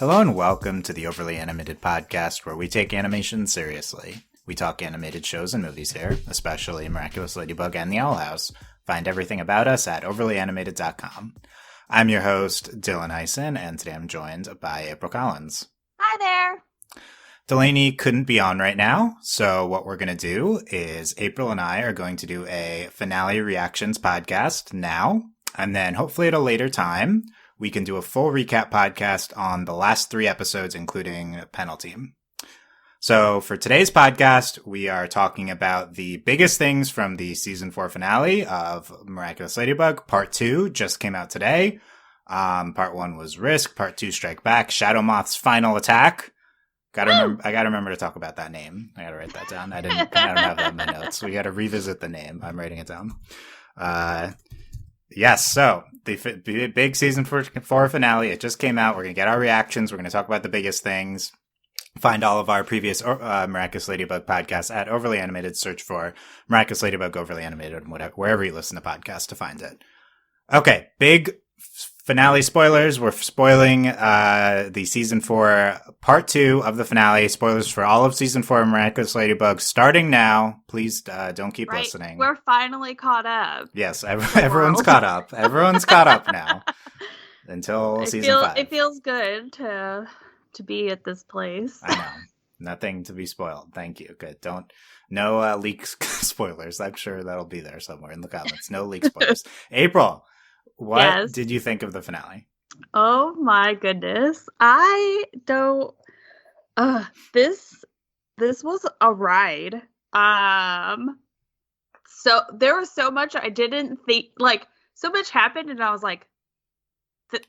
Hello and welcome to the Overly Animated Podcast, where we take animation seriously. We talk animated shows and movies here, especially Miraculous Ladybug and The Owl House. Find everything about us at overlyanimated.com. I'm your host, Dylan Hysen, and today I'm joined by April Collins. Hi there! Delaney couldn't be on right now, so what we're going to do is April and I are going to do a finale reactions podcast now, and then hopefully at a later time, we can do a full recap podcast on the last 3 episodes, including Penalty. So for today's podcast, we are talking about the biggest things from the season 4 finale of Miraculous Ladybug. Part 2 just came out today. Part 1 was Risk. Part 2, Strike Back. Shadow Moth's final attack. I gotta remember to talk about that name. I gotta write that down. I don't have that in my notes. We gotta revisit the name. I'm writing it down. Yes, so the big season 4 finale, it just came out. We're going to get our reactions. We're going to talk about the biggest things. Find all of our previous Miraculous Ladybug podcasts at Overly Animated. Search for Miraculous Ladybug Overly Animated, wherever you listen to podcasts to find it. Okay, big finale spoilers. We're spoiling the season 4 part 2 of the finale. Spoilers for all of season 4 of Miraculous Ladybug starting now. Please don't keep listening. We're finally caught up. Yes, everyone's caught up. Everyone's caught up now until season 5. It feels good to be at this place. I know. Nothing to be spoiled. Thank you. Good. No leak spoilers. I'm sure that'll be there somewhere in the comments. No leak spoilers. April, what did you think of the finale? Oh my goodness. I don't this was a ride. So there was so much I didn't think, like, so much happened and I was like,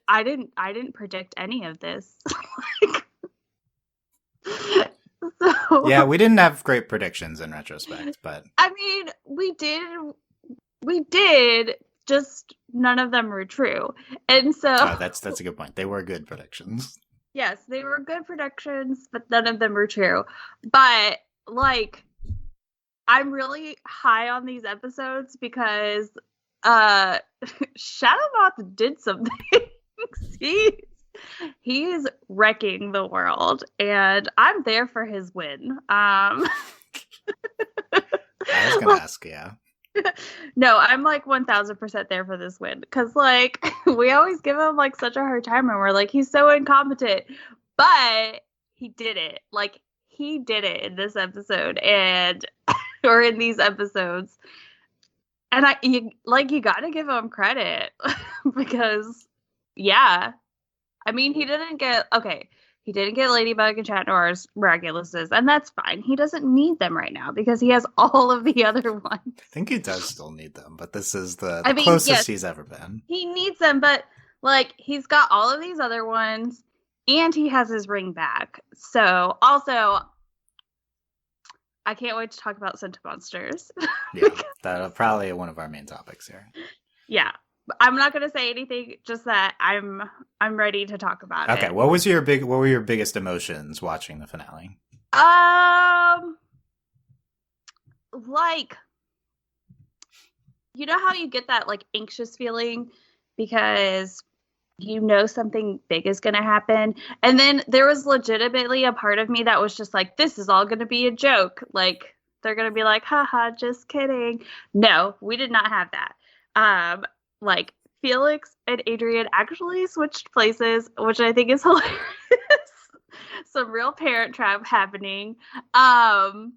I didn't predict any of this. So yeah, we didn't have great predictions in retrospect, but I mean, we did, just none of them were true. And so that's a good point. They were good predictions. Yes, they were good predictions, but none of them were true. But like, I'm really high on these episodes because Shadow Moth did some things. He's wrecking the world, and I'm there for his win. I was gonna ask, yeah. No, I'm like 1000% there for this win because, like, we always give him like such a hard time, and we're like, he's so incompetent, but he did it. Like, he did it in this episode, and or in these episodes, and you got to give him credit because, yeah. I mean, he didn't get Ladybug and Ladynoir's Miraculouses, and that's fine. He doesn't need them right now because he has all of the other ones. I think he does still need them, but this is the closest he's ever been. He needs them, but like, he's got all of these other ones, and he has his ring back. So, also, I can't wait to talk about Scent Monsters. Yeah, that'll probably one of our main topics here. Yeah. I'm not going to say anything, just that I'm ready to talk about it. Okay, what were your biggest emotions watching the finale? Like, you know how you get that like anxious feeling because you know something big is going to happen, and then there was legitimately a part of me that was just like, this is all going to be a joke. Like, they're going to be like, haha, just kidding. No, we did not have that. Like, Felix and Adrian actually switched places, which I think is hilarious. Some real parent trap happening. And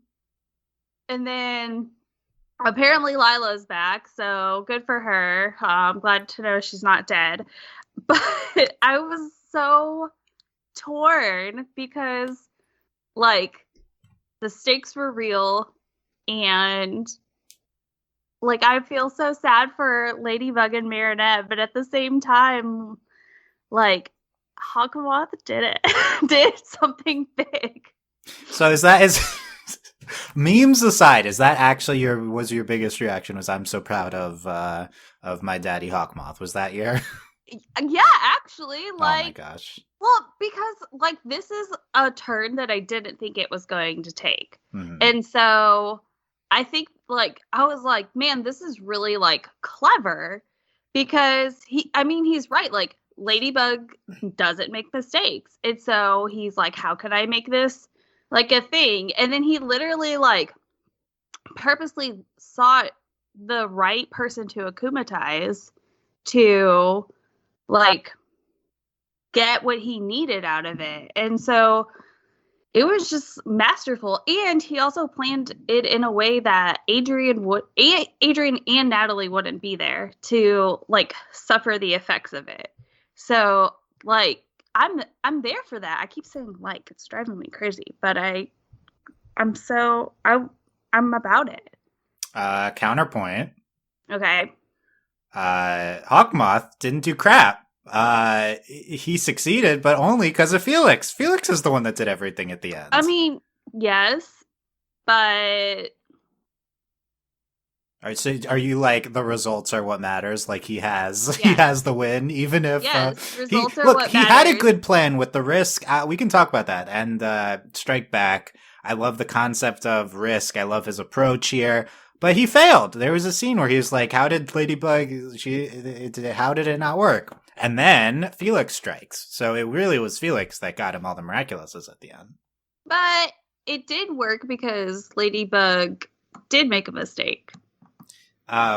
then apparently Lila's back, so good for her. I'm glad to know she's not dead. But I was so torn because, like, the stakes were real, and like, I feel so sad for Ladybug and Marinette, but at the same time, like, Hawkmoth did something big. So is memes aside, is that actually your biggest reaction? Was, I'm so proud of my daddy Hawkmoth? Was that your? Yeah, actually, like, oh my gosh. Well, because like, this is a turn that I didn't think it was going to take, and so I think, like, I was like, man, this is really, like, clever because he's right. Like, Ladybug doesn't make mistakes. And so he's like, how can I make this like a thing? And then he literally like purposely sought the right person to akumatize to like get what he needed out of it. And so it was just masterful. And he also planned it in a way that Adrian and Natalie wouldn't be there to like suffer the effects of it. So like I'm there for that. I keep saying like, it's driving me crazy, but I'm about it. Counterpoint. Okay. Hawkmoth didn't do crap. He succeeded, but only because of Felix. Felix is the one that did everything at the end. I mean, yes, but... All right, so are you like, the results are what matters? Like he has the win, even if results are what matters. He had a good plan with the risk. We can talk about that. And Strike Back. I love the concept of risk. I love his approach here. But he failed. There was a scene where he was like, how did Ladybug, how did it not work? And then Felix strikes. So it really was Felix that got him all the Miraculouses at the end. But it did work because Ladybug did make a mistake.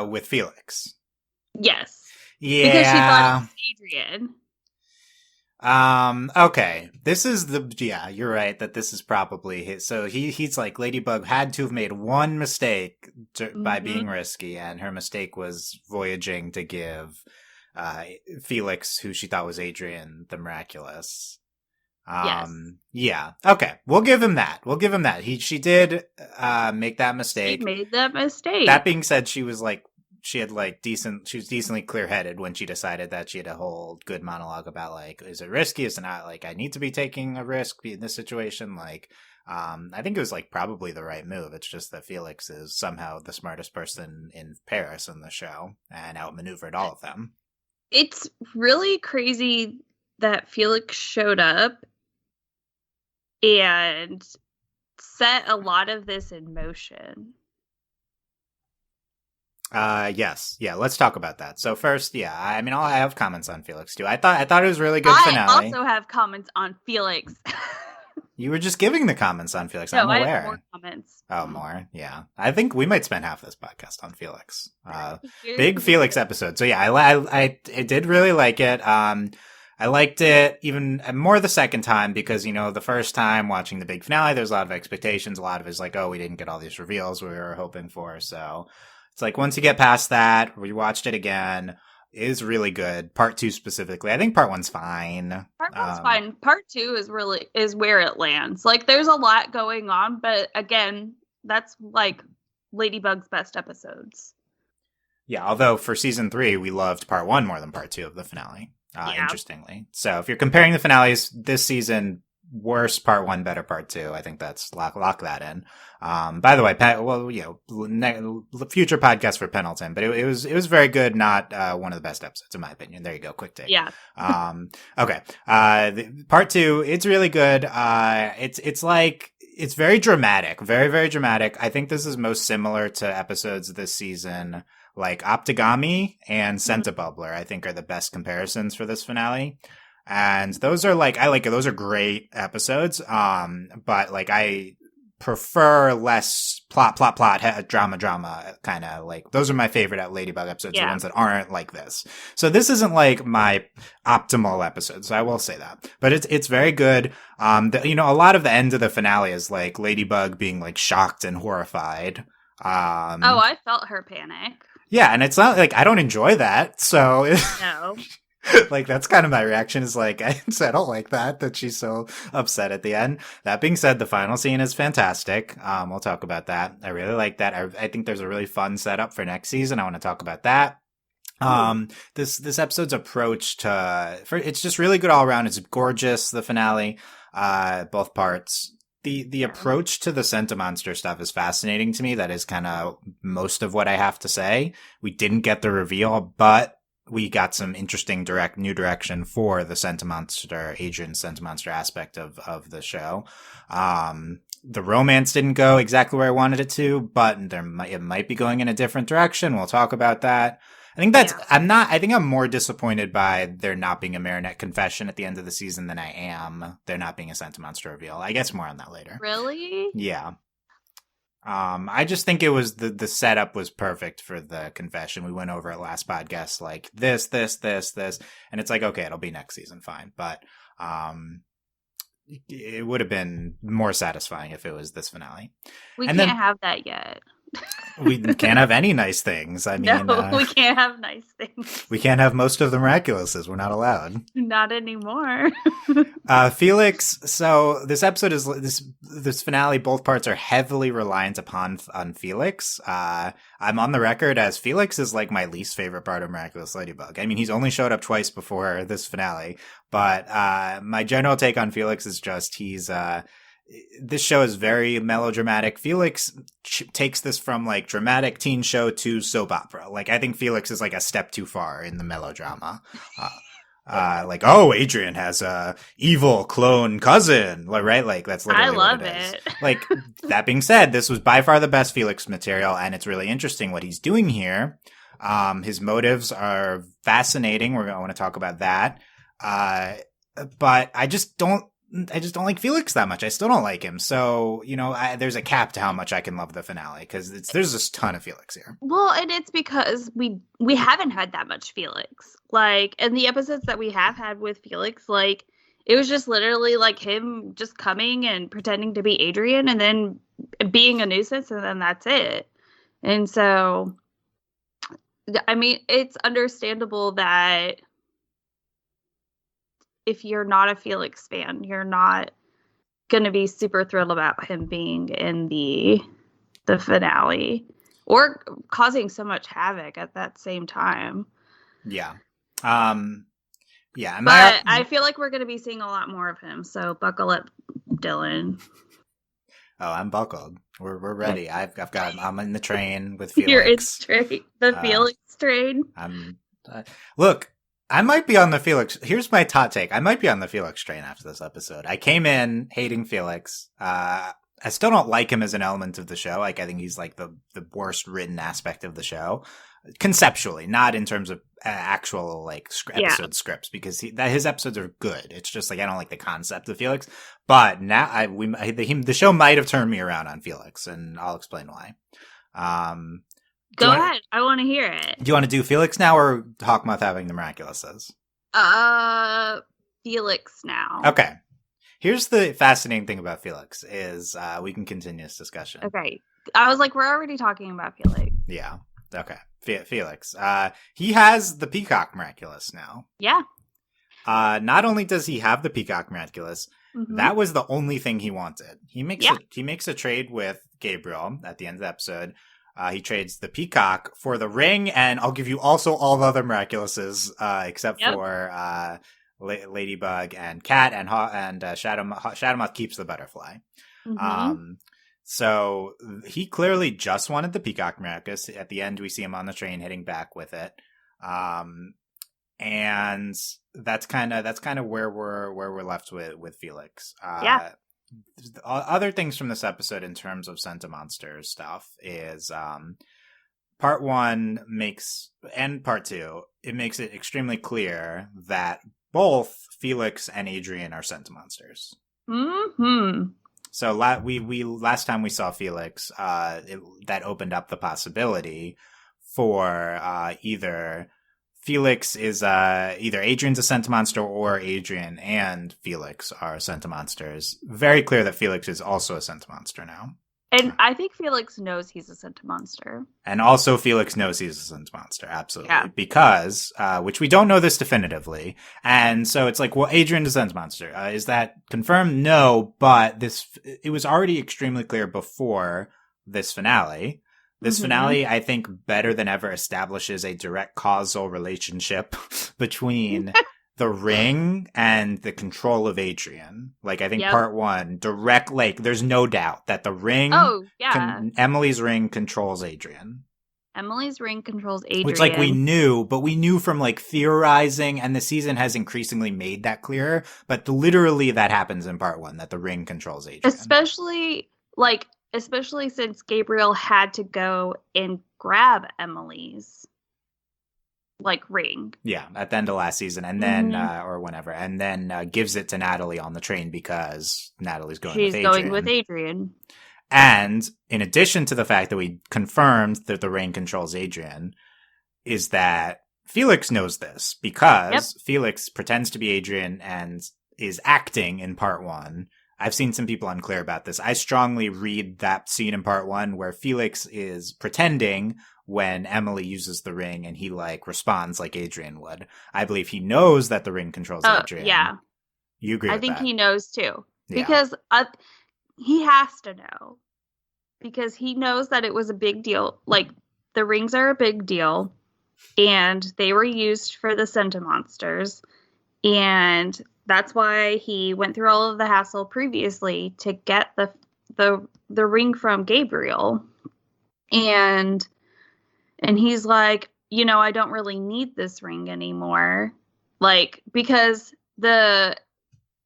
With Felix. Yes. Yeah. Because she thought it was Adrian. Okay. This is you're right that this is probably his. So he's like, Ladybug had to have made one mistake by being risky, and her mistake was voyaging to give Felix, who she thought was Adrian, the Miraculous. Yes. Yeah. Okay. We'll give him that. She did make that mistake. She made that mistake. That being said, she was decently clear-headed when she decided that she had a whole good monologue about like, is it risky? Is it not? Like, I need to be taking a risk in this situation. Like, I think it was like probably the right move. It's just that Felix is somehow the smartest person in Paris in the show and outmaneuvered all of them. It's really crazy that Felix showed up and set a lot of this in motion. Yes. Yeah, let's talk about that. So first, I mean, I have comments on Felix too. I thought it was a really good finale. I also have comments on Felix. You were just giving the comments on Felix. No, I'm aware. I have more comments. Oh, more? Yeah. I think we might spend half this podcast on Felix. Big Felix episode. So yeah, I did really like it. I liked it even more the second time because, the first time watching the big finale, there's a lot of expectations. A lot of it's like, oh, we didn't get all these reveals we were hoping for. So it's like once you get past that, we watched it again. It is really good. Part 2 specifically. I think part 1's fine. Part 1's fine. Part 2 is where it lands. Like there's a lot going on, but again, that's like Ladybug's best episodes. Yeah, although for season 3, we loved part 1 more than part 2 of the finale. Interestingly. So if you're comparing the finales this season, worse part 1, better part 2. I think that's lock that in. By the way, future podcast for Pendleton, but it was very good. Not one of the best episodes in my opinion. There you go. Quick take. Yeah. Okay. Part 2, it's really good. It's very dramatic, very, very dramatic. I think this is most similar to episodes this season. Like Optigami and Scentabubbler, I think, are the best comparisons for this finale. And those are those are great episodes. But like I prefer less plot, drama, kind of like those are my favorite Ladybug episodes, the ones that aren't like this. So this isn't like my optimal episodes, I will say that. But it's very good. A lot of the end of the finale is like Ladybug being like shocked and horrified. I felt her panic. Yeah, and it's not like I don't enjoy that, so no. Like that's kind of my reaction is like I don't like that she's so upset at the end. That being said, the final scene is fantastic. We'll talk about that. I really like that. I think there's a really fun setup for next season. I want to talk about that. This episode's approach it's just really good all around. It's gorgeous, the finale, both parts. The approach to the Scentamonster stuff is fascinating to me. That is kind of most of what I have to say. We didn't get the reveal, but we got some interesting new direction for the Adrian Scentamonster aspect of the show. The romance didn't go exactly where I wanted it to, but it might be going in a different direction. We'll talk about that. I think I think I'm more disappointed by there not being a Marinette confession at the end of the season than I am there not being a Sentimonster reveal. I guess more on that later. Really? Yeah. I just think it was the setup was perfect for the confession. We went over it last podcast, like this, and it's like, okay, it'll be next season, fine. But, it would have been more satisfying if it was this finale. We can't have that yet. We can't have any nice things. I mean, no, we can't have nice things. We can't have most of the Miraculouses. We're not allowed. Not anymore. Felix. So this episode is this finale. Both parts are heavily reliant on Felix. I'm on the record as Felix is like my least favorite part of Miraculous Ladybug. I mean, he's only showed up twice before this finale, but my general take on Felix is just this show is very melodramatic. Felix takes this from like dramatic teen show to soap opera. Like, I think Felix is like a step too far in the melodrama. Like, oh, Adrian has a evil clone cousin, right? Like, that's literally what it is. Like, that being said, this was by far the best Felix material, and it's really interesting what he's doing here. His motives are fascinating. I want to talk about that. But I just don't like Felix that much. I still don't like him. So, there's a cap to how much I can love the finale, because there's just a ton of Felix here. Well, and it's because we haven't had that much Felix. Like, in the episodes that we have had with Felix, like, it was just literally like him just coming and pretending to be Adrian and then being a nuisance, and then that's it. And so, I mean, it's understandable that if you're not a Felix fan, you're not going to be super thrilled about him being in the finale or causing so much havoc at that same time. Yeah. Yeah. But I feel like we're going to be seeing a lot more of him. So buckle up, Dylan. Oh, I'm buckled. We're ready. I'm in the train with Felix. You're in the Felix train. Look, I might be on the Felix. Here's my hot take. I might be on the Felix train after this episode. I came in hating Felix. I still don't like him as an element of the show. Like, I think he's like the worst written aspect of the show, conceptually, not in terms of actual like episode scripts, because his episodes are good. It's just like I don't like the concept of Felix. But now the show might have turned me around on Felix, and I'll explain why. Go ahead. I want to hear it. Do you want to do Felix now or Hawkmoth having the Miraculouses? Felix now. Okay. Here's the fascinating thing about Felix is we can continue this discussion. Okay. I was like, we're already talking about Felix. Yeah. Okay. Felix. He has the Peacock Miraculous now. Yeah. Not only does he have the Peacock Miraculous, that was the only thing he wanted. He makes a trade with Gabriel at the end of the episode. He trades the Peacock for the ring, and I'll give you also all the other Miraculouses, except for Ladybug and Cat, and Shadow Moth keeps the butterfly. So he clearly just wanted the Peacock Miraculous. At the end, we see him on the train heading back with it, and that's kind of where we're left with Felix. Other things from this episode in terms of Sentimonster stuff is part 1 and part 2, it makes it extremely clear that both Felix and Adrian are Sentimonsters. So last time we saw Felix, that opened up the possibility for either Felix is either Adrian's a Sentimonster or Adrian and Felix are Sentimonsters. Very clear that Felix is also a Sentimonster now. And I think Felix knows he's a Sentimonster. And also Felix knows he's a Sentimonster, absolutely. Yeah. Because, which we don't know this definitively. And so it's like, well, Adrian is a Sentimonster. Is that confirmed? No, but it was already extremely clear before this finale. This finale, I think, better than ever establishes a direct causal relationship between the ring and the control of Adrian. Like, I think part 1, direct, like, there's no doubt that the ring, Emily's ring controls Adrian. Emily's ring controls Adrian. Which, like, we knew from, like, theorizing, and the season has increasingly made that clearer, but literally that happens in part 1, that the ring controls Adrian. Especially since Gabriel had to go and grab Emily's ring. Yeah, at the end of last season, and then or whenever, and then gives it to Nathalie on the train because Natalie's going with Adrian. She's going with Adrian. And in addition to the fact that we confirmed that the ring controls Adrian, is that Felix knows this because Felix pretends to be Adrian and is acting in part 1. I've seen some people unclear about this. I strongly read that scene in part 1 where Felix is pretending when Emily uses the ring and he responds like Adrian would. I believe he knows that the ring controls Adrian. Yeah. You agree with that? I think he knows too. Yeah. Because he has to know. Because he knows that it was a big deal. The rings are a big deal. And they were used for the Centimonsters. And that's why he went through all of the hassle previously to get the ring from Gabriel. And he's like, I don't really need this ring anymore. Because the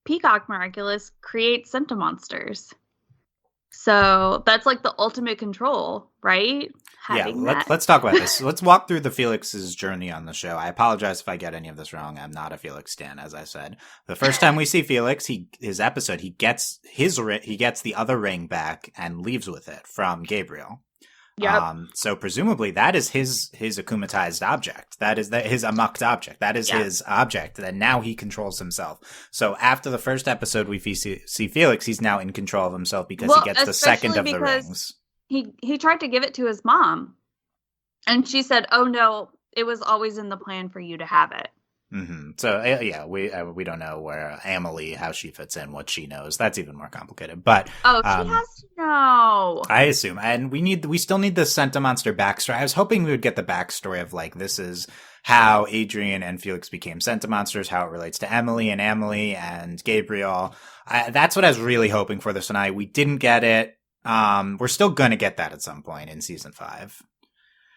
Peacock Miraculous creates Centimonsters. So that's the ultimate control, right? Let's talk about this. Let's walk through the Felix's journey on the show. I apologize if I get any of this wrong. I'm not a Felix stan, as I said. The first time we see Felix, he gets the other ring back and leaves with it from Gabriel. Yep. So presumably that is his akumatized object. That is his amucked object. That is his object that now he controls himself. So after the first episode we see Felix, he's now in control of himself because he gets the second of the rings. He tried to give it to his mom. And she said, "Oh no, it was always in the plan for you to have it." Mm-hmm. So we don't know where Emily, how she fits in, what she knows. That's even more complicated. But she has to know. I assume, and we still need the Centimonster backstory. I was hoping we would get the backstory of this is how Adrian and Felix became Centimonsters, how it relates to Emily and Gabriel. That's what I was really hoping for this tonight. We didn't get it. We're still gonna get that at some point in season 5.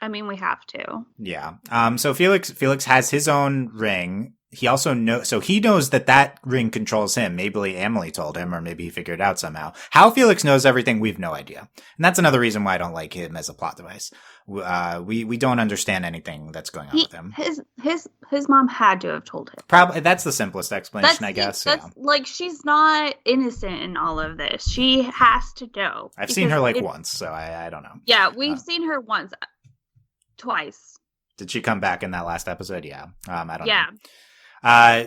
I mean, we have to. Yeah. So Felix has his own ring. He also he knows that ring controls him. Maybe Emily told him, or maybe he figured it out somehow. How Felix knows everything, we've no idea. And that's another reason why I don't like him as a plot device. We don't understand anything that's going on with him. His mom had to have told him. Probably that's the simplest explanation, I guess. That's she's not innocent in all of this. She has to know. I've seen her once, so I don't know. Yeah, we've seen her once. Twice. Did she come back in that last episode? Yeah. I don't know. Yeah.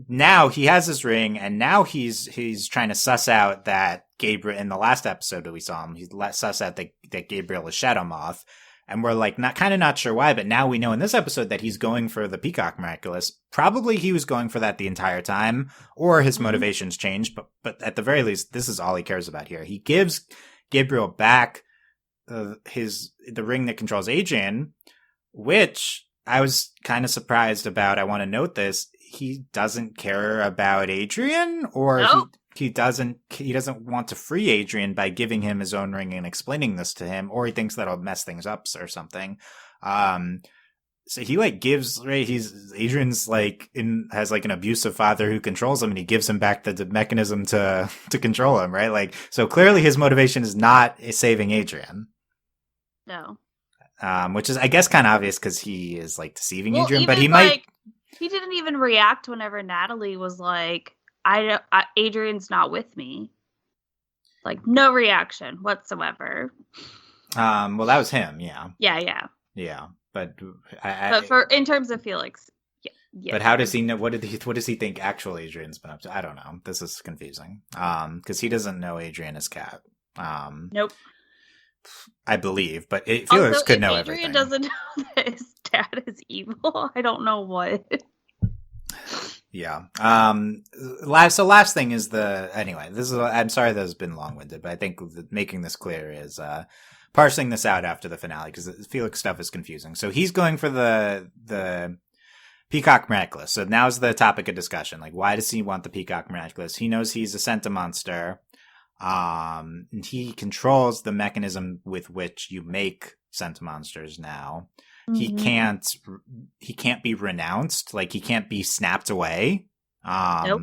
Now he has his ring, and now he's trying to suss out that Gabriel, in the last episode that we saw him, he suss out that Gabriel is Shadow Moth, and we're not sure why, but now we know in this episode that he's going for the Peacock Miraculous. Probably he was going for that the entire time, or his motivations changed, but at the very least, this is all he cares about here. He gives Gabriel back the ring that controls Adrian, which I was kind of surprised about. I want to note this. He doesn't care about Adrian, or he doesn't want to free Adrian by giving him his own ring and explaining this to him, or he thinks that'll mess things up or something. So he gives, right? Adrian's has an abusive father who controls him, and he gives him back the mechanism to control him, right? So clearly his motivation is not saving Adrian. No. Which is, I guess, kind of obvious because he is deceiving Adrian, but he might. He didn't even react whenever Nathalie was like, Adrian's not with me. No reaction whatsoever. Well, that was him. Yeah. Yeah. Yeah. But in terms of Felix. Yeah. But how does he know? What does he think actual Adrian's been up to? I don't know. This is confusing. Because he doesn't know Adrian is Cat. Nope. I believe, but Felix could know Adrian everything. Doesn't know that his dad is evil. I don't know what. Yeah. Last thing is anyway, I'm sorry that has been long-winded, but I think making this clear is, parsing this out after the finale, because the Felix stuff is confusing. So he's going for the Peacock Miraculous. So now's the topic of discussion. Why does he want the Peacock Miraculous? He knows he's a Centimonster. He controls the mechanism with which you make Centimonsters now. Mm-hmm. He can't be renounced. He can't be snapped away. Nope.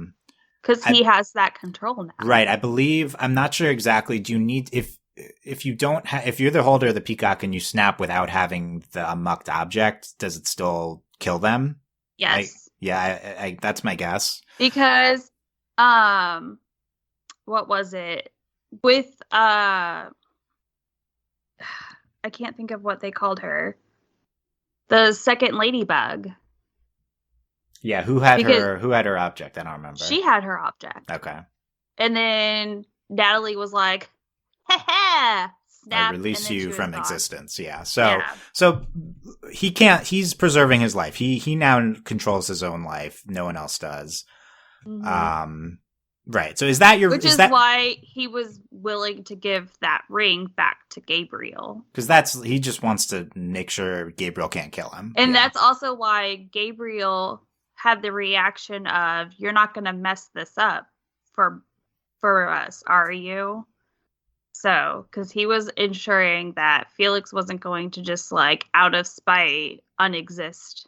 Because he has that control now. Right. I believe, I'm not sure exactly. Do you need, if you don't if you're the holder of the peacock and you snap without having the mucked object, does it still kill them? Yes. I that's my guess. Because, what was it? With, I can't think of what they called her. The second Ladybug. Yeah, who had her object? I don't remember. She had her object. Okay. And then Natalie was like, ha ha! Snap, I release you from gone. Existence. Yeah. So he's preserving his life. He now controls his own life. No one else does. Mm-hmm. Right. So is that why he was willing to give that ring back to Gabriel. Because he just wants to make sure Gabriel can't kill him. And that's also why Gabriel had the reaction of, you're not going to mess this up for us, are you? So, because he was ensuring that Felix wasn't going to just, like, out of spite, unexist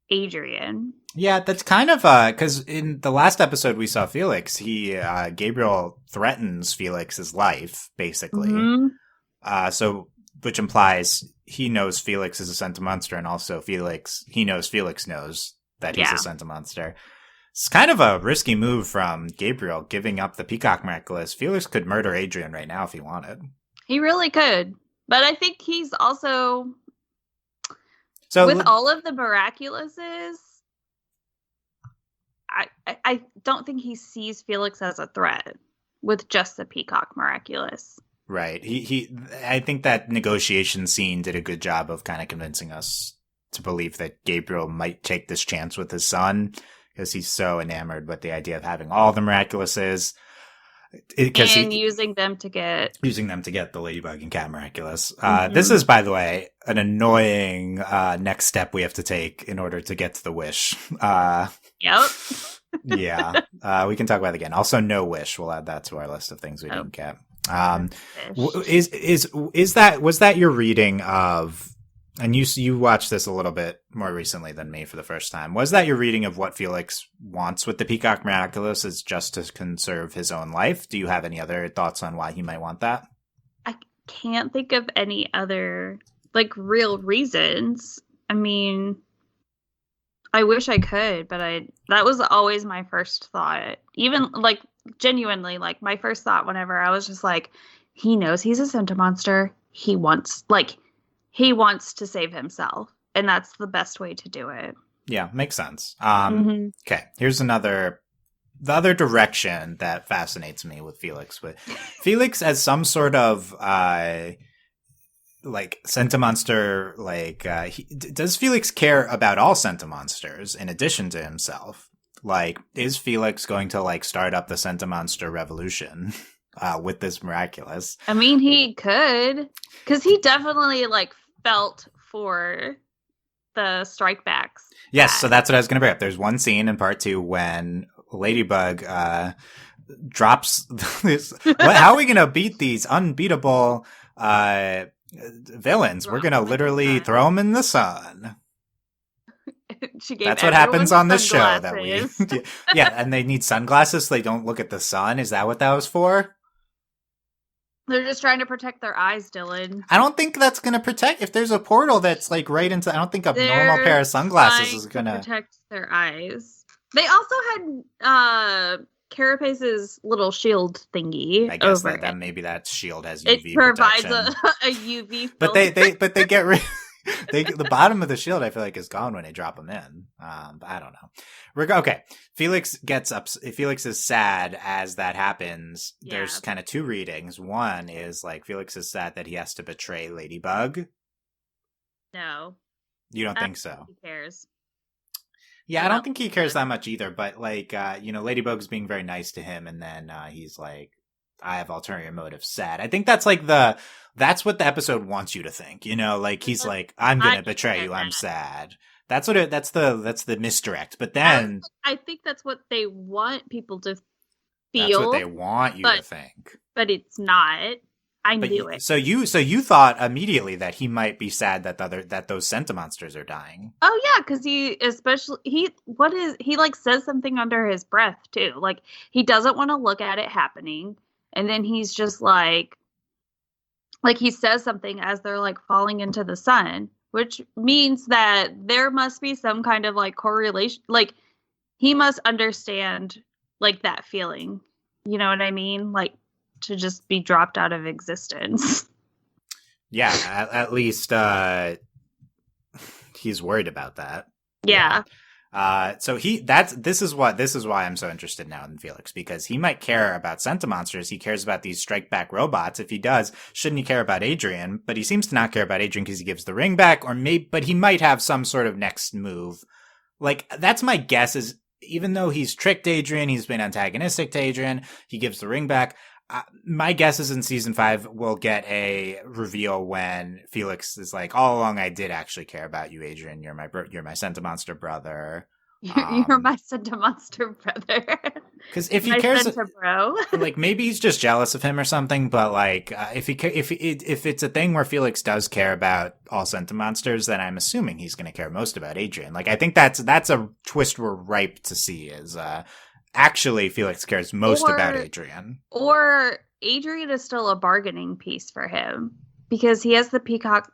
Adrian. Yeah, that's kind of, because in the last episode we saw Felix, Gabriel threatens Felix's life, basically. Mm-hmm. Which implies he knows Felix is a sentimonster, and also Felix knows that he's a sentimonster. It's kind of a risky move from Gabriel, giving up the Peacock Miraculous. Felix could murder Adrian right now if he wanted. He really could. But I think he's also... with all of the Miraculouses, I don't think he sees Felix as a threat with just the Peacock Miraculous. Right. I think that negotiation scene did a good job of kind of convincing us to believe that Gabriel might take this chance with his son, because he's so enamored with the idea of having all the Miraculouses. Using them to get the Ladybug and Cat Miraculous. This is, by the way, an annoying next step we have to take in order to get to the wish. Yep. Yeah. We can talk about it again. Also, no wish. We'll add that to our list of things we didn't get. Was that your reading of? And you watched this a little bit more recently than me for the first time. Was that your reading of what Felix wants with the Peacock Miraculous, is just to conserve his own life? Do you have any other thoughts on why he might want that? I can't think of any other, like, real reasons. I mean, I wish I could, but that was always my first thought. Even, like, genuinely, like, my first thought whenever I was just like, he knows he's a sentimonster. He wants to save himself, and that's the best way to do it. Yeah, makes sense. Okay, here's the other direction that fascinates me with Felix. With Felix as some sort of like sentimonster, like does Felix care about all sentimonsters in addition to himself? Like, is Felix going to, like, start up the sentimonster revolution with this Miraculous? I mean, he could, because he definitely, like, felt for the strikebacks. Yes, so that's what I was going to bring up. There's one scene in part 2 when Ladybug drops this. How are we going to beat these unbeatable villains? We're going to literally throw them in the sun. That's what happens on this show. Yeah, and they need sunglasses so they don't look at the sun. Is that what that was for? They're just trying to protect their eyes, Dylan. I don't think that's going to protect. If there's a portal that's, like, right into... I don't think a normal pair of sunglasses is going to... protect their eyes. They also had Carapace's little shield thingy. I guess that maybe that shield has UV It provides protection. a UV filter. But they get rid... the bottom of the shield, I feel like, is gone when they drop them in. I don't know. Okay, Felix gets up. Felix is sad as that happens. Yeah. There's kind of two readings. One is, like, Felix is sad that he has to betray Ladybug. No, you don't think so? He cares. Yeah, I don't think he cares that much either. But, like, Ladybug's being very nice to him, and then he's like, I have ulterior motives. Sad. I think that's like that's what the episode wants you to think. Like, he's like, I'm gonna betray you. I'm sad. That's what that's the misdirect. But then I think that's what they want people to feel. That's what they want you to think. But it's not. I knew it. So you thought immediately that he might be sad that those sentimonsters are dying. Oh yeah, because he like says something under his breath too. Like, he doesn't want to look at it happening. And then he's just like he says something as they're like falling into the sun, which means that there must be some kind of like correlation. Like he must understand like that feeling. You know what I mean? Like to just be dropped out of existence. Yeah, at least he's worried about that. Yeah. So this is why I'm so interested now in Felix, because he might care about Sentimonsters. He cares about these strike back robots. If he does, shouldn't he care about Adrian? But he seems to not care about Adrian because he gives the ring back, but he might have some sort of next move. Like, that's my guess, is even though he's tricked Adrian, he's been antagonistic to Adrian, he gives the ring back. My guess is in season 5, we'll get a reveal when Felix is like, all along I did actually care about you, Adrian. You're my Sentimonster brother. You're my Sentimonster brother. Because if he cares, bro. like maybe he's just jealous of him or something. But like, if it's a thing where Felix does care about all Sentimonsters, then I'm assuming he's going to care most about Adrian. Like, I think that's a twist we're ripe to see. Is actually Felix cares most about Adrian. Or Adrian is still a bargaining piece for him because he has the peacock,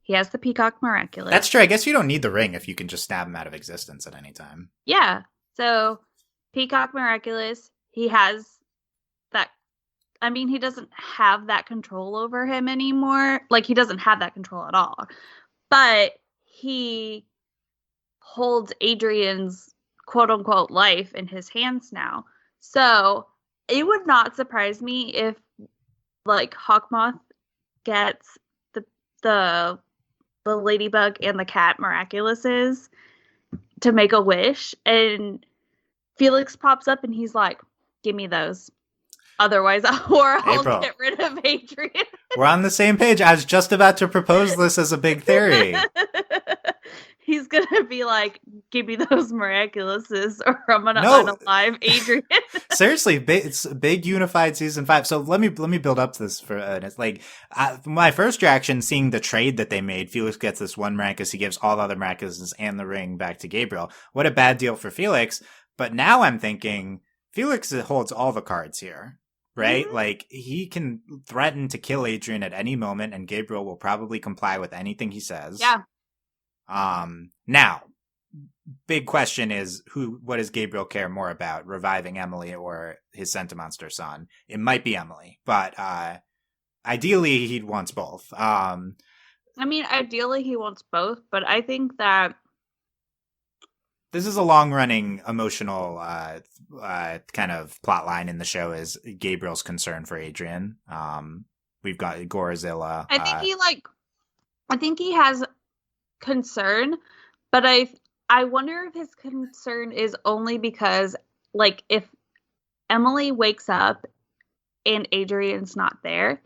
he has the peacock miraculous. That's true. I guess you don't need the ring if you can just snap him out of existence at any time. Yeah. So peacock miraculous, he has that. I mean, he doesn't have that control over him anymore. Like, he doesn't have that control at all. But he holds Adrian's quote-unquote life in his hands now. So it would not surprise me if, like, Hawkmoth gets the ladybug and the cat miraculouses to make a wish, and Felix pops up and he's like, give me those. Otherwise, I'll get rid of Adrian. We're on the same page. I was just about to propose this as a big theory. He's going to be like, give me those miraculouses or I'm going to unalive Adrian. Seriously, it's a big unified season 5. So let me build up to this for it's like my first reaction seeing the trade that they made. Felix gets this one miraculous. He gives all the other miraculouses and the ring back to Gabriel. What a bad deal for Felix. But now I'm thinking Felix holds all the cards here. Right? Mm-hmm. Like, he can threaten to kill Adrian at any moment, and Gabriel will probably comply with anything he says. Yeah. Now, big question is, what does Gabriel care more about, reviving Emily or his Sentimonster son? It might be Emily, but ideally he wants both. I mean, ideally he wants both, but I think that this is a long-running emotional kind of plot line in the show, is Gabriel's concern for Adrian. We've got Gorizilla. I think he has concern, but I wonder if his concern is only because, like, if Emily wakes up and Adrian's not there,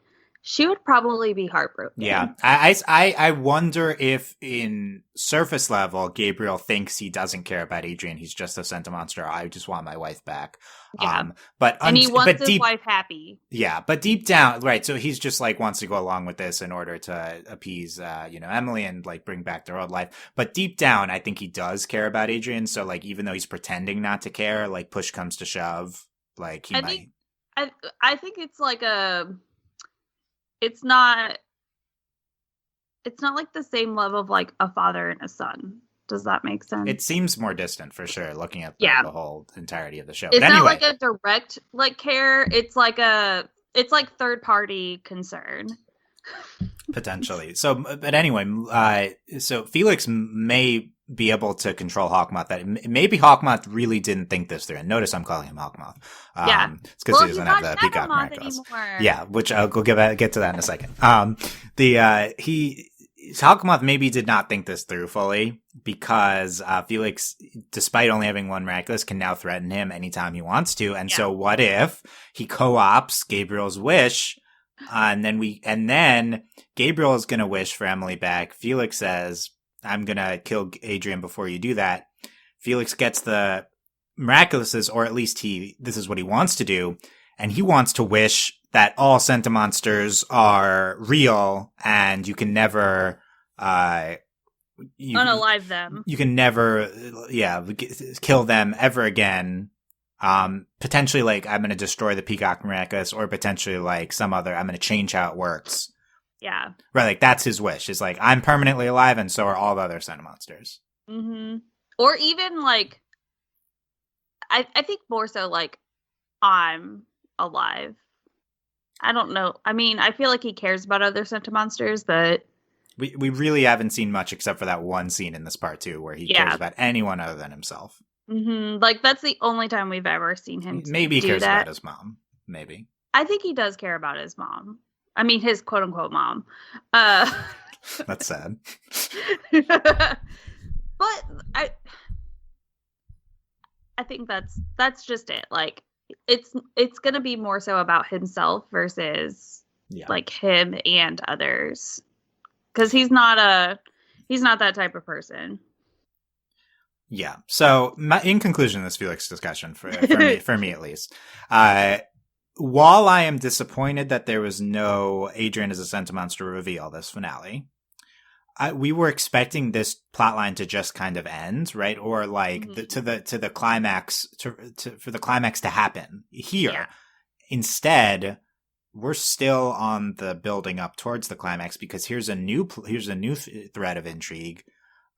she would probably be heartbroken. Yeah. I wonder if in surface level, Gabriel thinks he doesn't care about Adrian. He's just a Sentimonster. I just want my wife back. Yeah. And he wants his wife happy. Yeah. But deep down, right. So he's just like wants to go along with this in order to appease, Emily and like bring back their old life. But deep down, I think he does care about Adrian. So like, even though he's pretending not to care, like push comes to shove, like he might. I think it's like it's not like the same love of like a father and a son. Does that make sense? It seems more distant for sure, looking at the whole entirety of the show. It's not like a direct like care. It's like third party concern. Potentially. So, but anyway, so Felix may be able to control Hawkmoth. That maybe Hawkmoth really didn't think this through. And notice I'm calling him Hawkmoth. It's because he doesn't have the peacock miraculous. Yeah, which I'll get to that in a second. Hawkmoth maybe did not think this through fully, because Felix, despite only having one miraculous, can now threaten him anytime he wants to. And so what if he co-ops Gabriel's wish, and then Gabriel is going to wish for Emily back. Felix says, I'm going to kill Adrian before you do that. Felix gets the miraculouses, or at least this is what he wants to do. And he wants to wish that all Sentimonsters are real, and you can never, unalive them. You can never, kill them ever again. Potentially, like, I'm going to destroy the Peacock Miraculous, or potentially, like, some other, I'm going to change how it works. Yeah. Right, like, that's his wish. Is like, I'm permanently alive, and so are all the other Centimonsters. Mm-hmm. Or even, like, I think more so, like, I'm alive. I don't know. I mean, I feel like he cares about other Centimonsters, but... We really haven't seen much except for that one scene in this part 2 where he cares about anyone other than himself. Mm-hmm. Like, that's the only time we've ever seen him Maybe he cares about his mom. Maybe. I think he does care about his mom. I mean, his quote-unquote mom. That's sad. But I think that's just it. Like, it's gonna be more so about himself versus like him and others, because he's not that type of person. Yeah. So, in conclusion, this Felix discussion for me at least, while I am disappointed that there was no Adrian as a Centimonster reveal this finale, we were expecting this plotline to just kind of end, right? Or like to the climax for the climax to happen here. Yeah. Instead, we're still on the building up towards the climax, because here's a new thread of intrigue.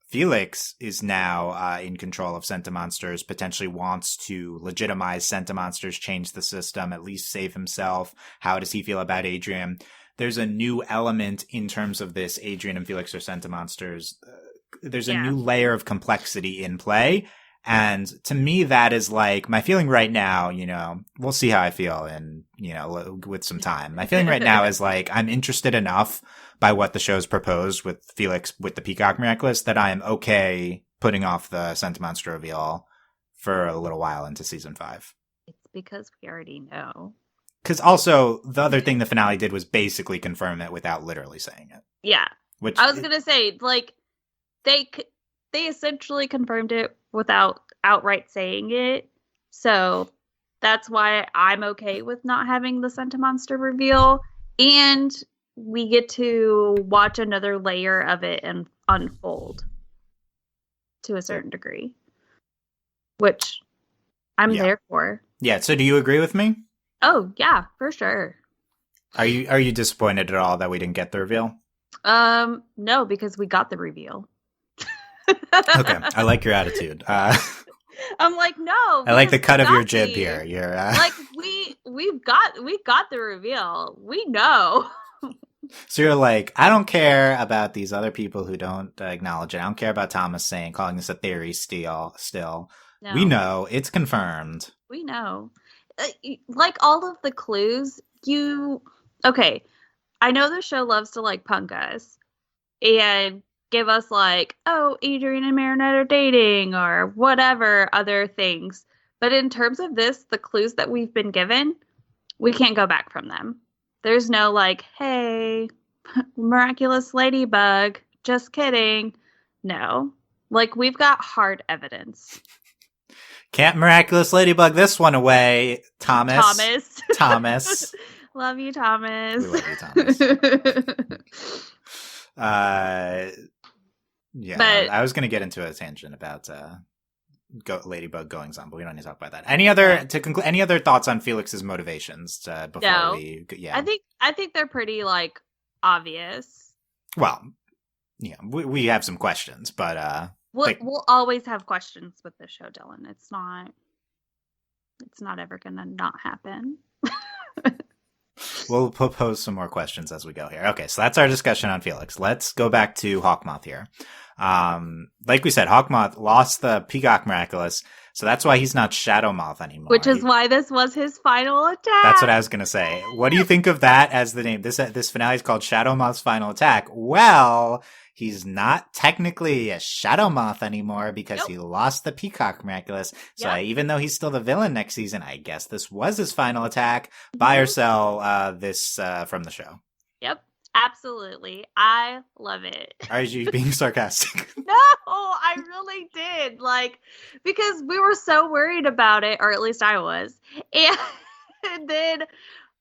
Felix is now in control of Centimonsters, potentially wants to legitimize Centimonsters, change the system, at least save himself. How does he feel about Adrian? There's a new element in terms of this Adrian and Felix are Centimonsters. There's a new layer of complexity in play. And to me, that is like my feeling right now, we'll see how I feel in, with some time. My feeling right now is like, I'm interested enough by what the show's proposed with Felix, with the Peacock Miraculous, that I am okay putting off the Centimonster reveal for a little while into season 5. It's because we already know. Because also, the other thing the finale did was basically confirm it without literally saying it. Yeah. Which I was going to say, like, they essentially confirmed it without outright saying it. So that's why I'm okay with not having the Centimonster reveal. And we get to watch another layer of it and unfold to a certain degree, which I'm there for. Yeah. So do you agree with me? Oh yeah, for sure. Are you disappointed at all that we didn't get the reveal? No, because we got the reveal. Okay, I like your attitude. I'm like, no. I like the cut of your jib here. You're like, we got the reveal. We know. So you're like, I don't care about these other people who don't acknowledge it. I don't care about Thomas calling this a theory still. No. We know. It's confirmed. We know. Like, all of the clues, okay, I know the show loves to, like, punk us and give us, like, oh, Adrian and Marinette are dating or whatever other things. But in terms of this, the clues that we've been given, we can't go back from them. There's no, like, hey, Miraculous Ladybug, just kidding. No. Like, we've got hard evidence. Can't Miraculous Ladybug this one away, Thomas. Love you, Thomas. We love you, Thomas. Yeah, but I was going to get into a tangent about Ladybug goings on, but we don't need to talk about that. Any other thoughts on Felix's motivations before we? Yeah, I think they're pretty, like, obvious. Well, yeah, we have some questions, but we'll always have questions with this show, Dylan. It's not ever gonna not happen. We'll propose some more questions as we go here. Okay, so that's our discussion on Felix. Let's go back to Hawkmoth here. Like we said, Hawkmoth lost the Peacock Miraculous, so that's why he's not Shadow Moth anymore. Which is why this was his final attack. That's what I was going to say. What do you think of that as the name? This finale is called Shadow Moth's Final Attack. Well, he's not technically a Shadow Moth anymore because he lost the Peacock Miraculous. So even though he's still the villain next season, I guess this was his final attack. Buy or sell this from the show. Yep. Absolutely. I love it. Are you being sarcastic? No, I really did. Like, because we were so worried about it, or at least I was. And then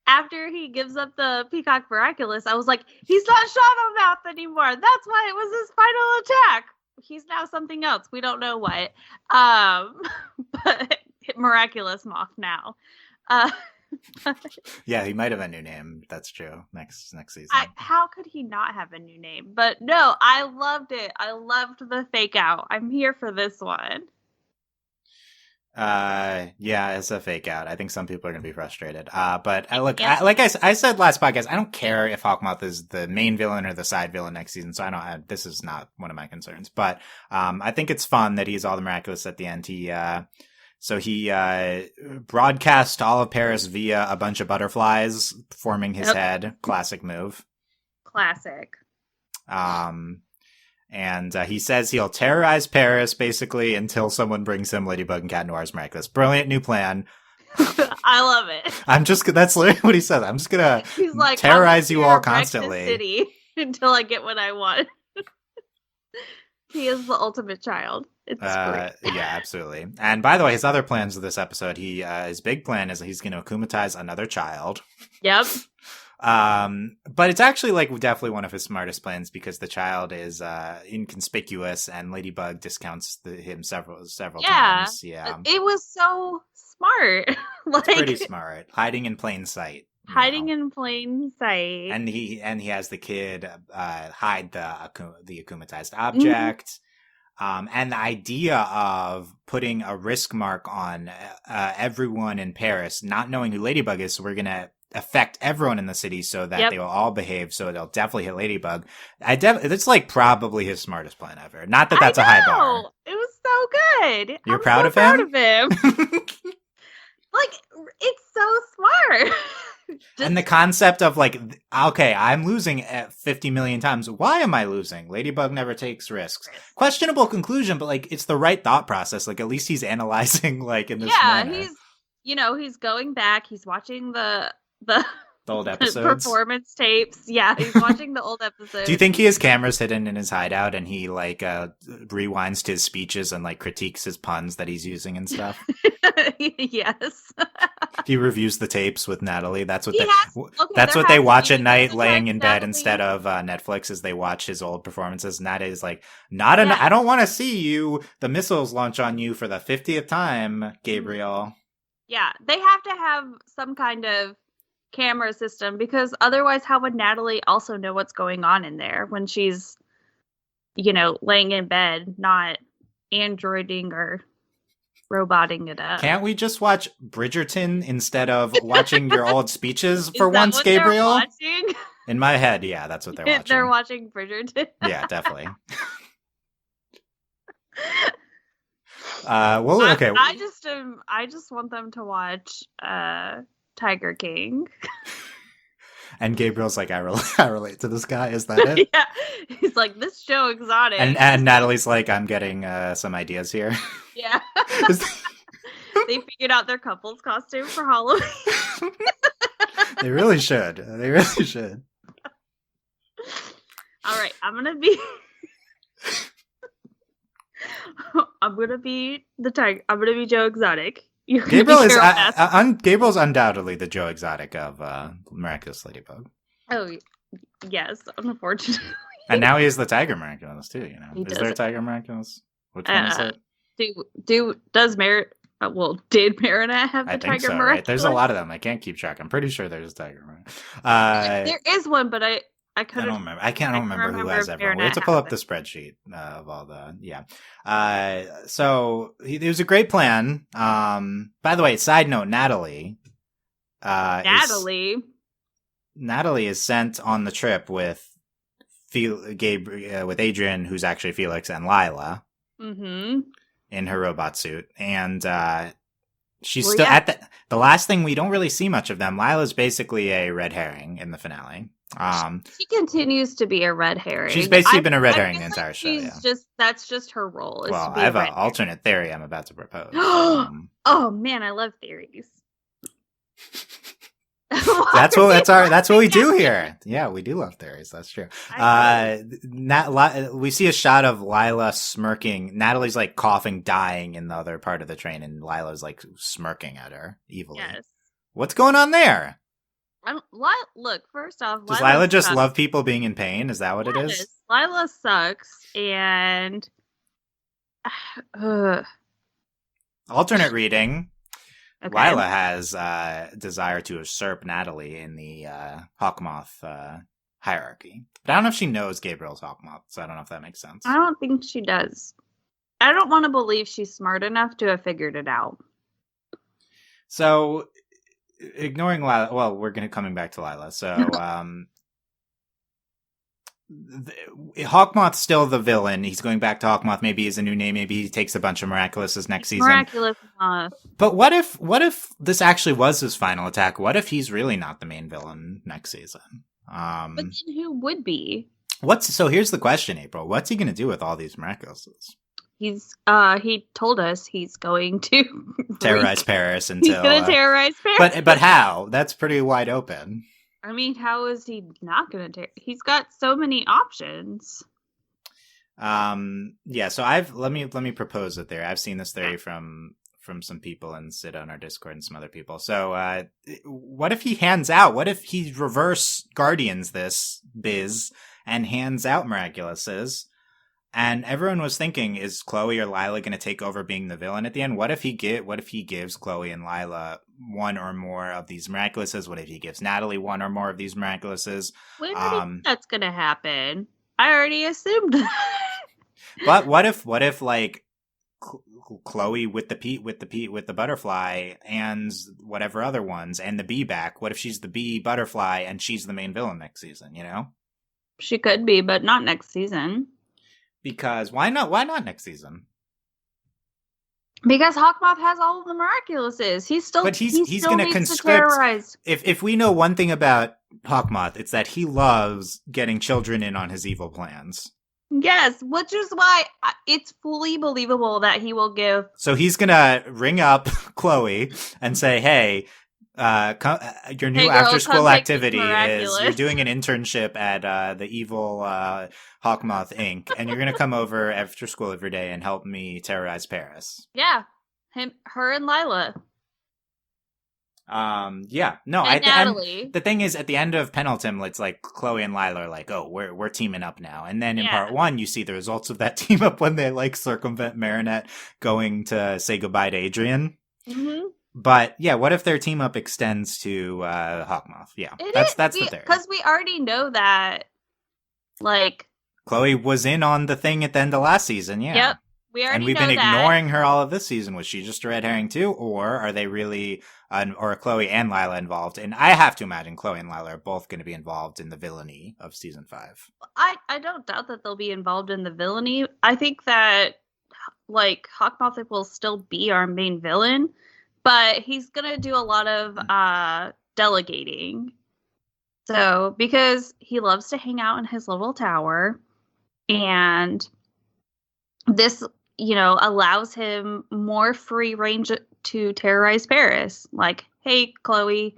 after he gives up the Peacock Miraculous, I was like, he's not Shadow Moth anymore. That's why it was his final attack. He's now something else. We don't know what. But Miraculous Moth now. Uh, Yeah, he might have a new name. That's true. Next season. how could he not have a new name? But no, I loved it. I loved the fake out. I'm here for this one. Yeah, it's a fake out. I think some people are going to be frustrated. But like I said last podcast, I don't care if Hawkmoth is the main villain or the side villain next season. So this is not one of my concerns, but, I think it's fun that he's all the miraculous at the end. He broadcast all of Paris via a bunch of butterflies forming his head. Classic move. Classic. And he says he'll terrorize Paris basically until someone brings him Ladybug and Cat Noir's Miraculous. Brilliant new plan. I love it. That's literally what he says. I'm just gonna terrorize you all constantly. City until I get what I want. He is the ultimate child. It's great. Yeah, absolutely. And by the way, his other plans of this episode, his big plan is that he's gonna akumatize another child. Yep. But it's actually like definitely one of his smartest plans because the child is inconspicuous and Ladybug discounts him several times. Yeah, it was so smart. It's pretty smart, hiding in plain sight. In plain sight. And he has the kid hide the akumatized object. And the idea of putting a risk mark on everyone in Paris, not knowing who Ladybug is, so we're gonna affect everyone in the city so that they will all behave, so it'll definitely hit Ladybug. It's like probably his smartest plan ever. Not that that's a high bar. It was so good. You're proud of him? Like, it's so smart. And the concept of like, okay, I'm losing 50 million times. Why am I losing? Ladybug never takes risks. Questionable conclusion, but like, it's the right thought process. Like, at least he's analyzing like in this manner. He's going back. He's watching the old episodes, performance tapes. Yeah, he's watching the old episodes. Do you think he has cameras hidden in his hideout and he like rewinds to his speeches and like critiques his puns that he's using and stuff? Yes. He reviews the tapes with Nathalie. That's what they watch at night, laying in bed instead of Netflix. Is they watch his old performances. And that is like I don't want to see you. The missiles launch on you for the 50th time, Gabriel. Yeah, they have to have some kind of camera system because otherwise how would Nathalie also know what's going on in there when she's laying in bed, not androiding or roboting it up? Can't we just watch Bridgerton instead of watching your old speeches for once, Gabriel? In my head, yeah, that's what they're watching. They're watching Bridgerton. Yeah, definitely. Okay. I just want them to watch Tiger King. And Gabriel's like, I relate to this guy. Is that it? Yeah. He's like, this show exotic. And Nathalie's like, I'm getting some ideas here. Yeah. They figured out their couple's costume for Halloween. They really should. All right, I'm gonna be the tiger. I'm gonna be Joe Exotic. Gabriel's undoubtedly the Joe Exotic of Miraculous Ladybug. Oh yes, unfortunately. And now he is the Tiger Miraculous too. Is there a Tiger Miraculous? Which one is it? Did Marinette have the I think Tiger so, Miraculous? right? There's a lot of them. I can't keep track. I'm pretty sure there's a Tiger Miraculous. There is one, but I couldn't. I can't remember who has everyone. We have to pull up the spreadsheet of all the So it was a great plan. By the way, side note, Nathalie is sent on the trip with with Adrian, who's actually Felix, and Lila. Mm-hmm. In her robot suit, and she's still at the last thing. We don't really see much of them. Lila's basically a red herring in the finale. She continues to be a red herring. She's basically been a red herring the entire show. That's just her role. Well, I have an alternate theory I'm about to propose. Oh man, I love theories. That's what we do here. Yeah, we do love theories. That's true. We see a shot of Lila smirking. Natalie's like coughing, dying in the other part of the train, and Lila's like smirking at her evilly. Yes. What's going on there? Look, first off, does Lila just love people being in pain? Is that what it is? Lila sucks, and alternate reading. Okay. Lila has desire to usurp Natalie in the Hawkmoth hierarchy. But I don't know if she knows Gabriel's Hawkmoth, so I don't know if that makes sense. I don't think she does. I don't want to believe she's smart enough to have figured it out. So, ignoring Lila, well, we're coming back to Lila. So, Hawkmoth's still the villain. He's going back to Hawkmoth. Maybe he's a new name. Maybe he takes a bunch of Miraculouses next season. Miraculous Moth. But what if this actually was his final attack? What if he's really not the main villain next season? But then who would be? So here's the question, April. What's he going to do with all these Miraculouses? He told us he's going to terrorize Paris until he's going to terrorize Paris. But how? That's pretty wide open. I mean, how is he not going to? He's got so many options. Yeah. So let me propose it there. I've seen this theory from some people and Sid on our Discord and some other people. So, what if he hands out? What if he reverse Guardians this biz and hands out Miraculouses? And everyone was thinking, is Chloe or Lila going to take over being the villain at the end? What if he gives Chloe and Lila one or more of these Miraculouses? What if he gives Natalie one or more of these Miraculouses? When do you think that's going to happen? I already assumed that. But what if like Chloe with the butterfly and whatever other ones and the bee back? What if she's the bee butterfly and she's the main villain next season? You know, she could be, but not next season. Because why not? Why not next season? Because Hawkmoth has all of the Miraculouses. He's going to conscript. If we know one thing about Hawkmoth, it's that he loves getting children in on his evil plans. Yes, which is why it's fully believable that he will give. So he's gonna ring up Chloe and say, "Hey, your new after-school activity is you're doing an internship at the evil Hawkmoth Inc. and you're gonna come over after school every day and help me terrorize Paris." Yeah, her, and Lila. Yeah, no, and Natalie. The thing is, at the end of Penultimate, it's like Chloe and Lila are like, "Oh, we're teaming up now." And then in part 1, you see the results of that team up when they like circumvent Marinette going to say goodbye to Adrian. Mm-hmm. But yeah, what if their team up extends to Hawkmoth? Yeah, that's the theory. Because we already know that, like, Chloe was in on the thing at the end of last season. Yeah. Yep. We've been ignoring her all of this season. Was she just a red herring too, or are they really, or Chloe and Lila involved? And I have to imagine Chloe and Lila are both going to be involved in the villainy of season 5. I don't doubt that they'll be involved in the villainy. I think that, like, Hawkmoth will still be our main villain, but he's going to do a lot of delegating. So, because he loves to hang out in his little tower, and this, allows him more free range to terrorize Paris. Like, hey, Chloe,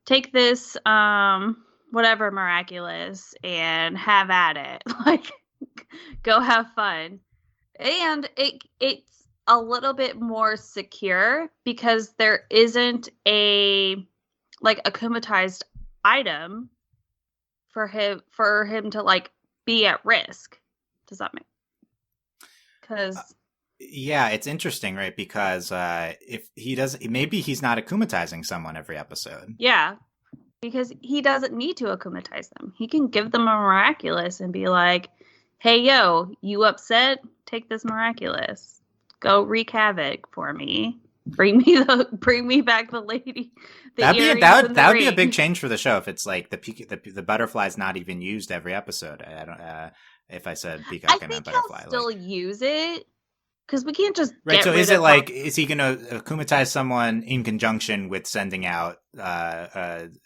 take this, whatever miraculous and have at it. Like, go have fun. And it's a little bit more secure because there isn't a akumatized item for him to, like, be at risk. Does that make? Because yeah, it's interesting, right? Because if he does, maybe he's not akumatizing someone every episode. Yeah, because he doesn't need to akumatize them. He can give them a miraculous and be like, "Hey, yo, you upset? Take this miraculous. Go wreak havoc for me. Bring me back the lady." That would be a big change for the show if it's like the butterfly's not even used every episode. I don't. If I said peacock, I meant butterfly. He'll still use it because we can't just right. So is it like is he going to akumatize someone in conjunction with sending out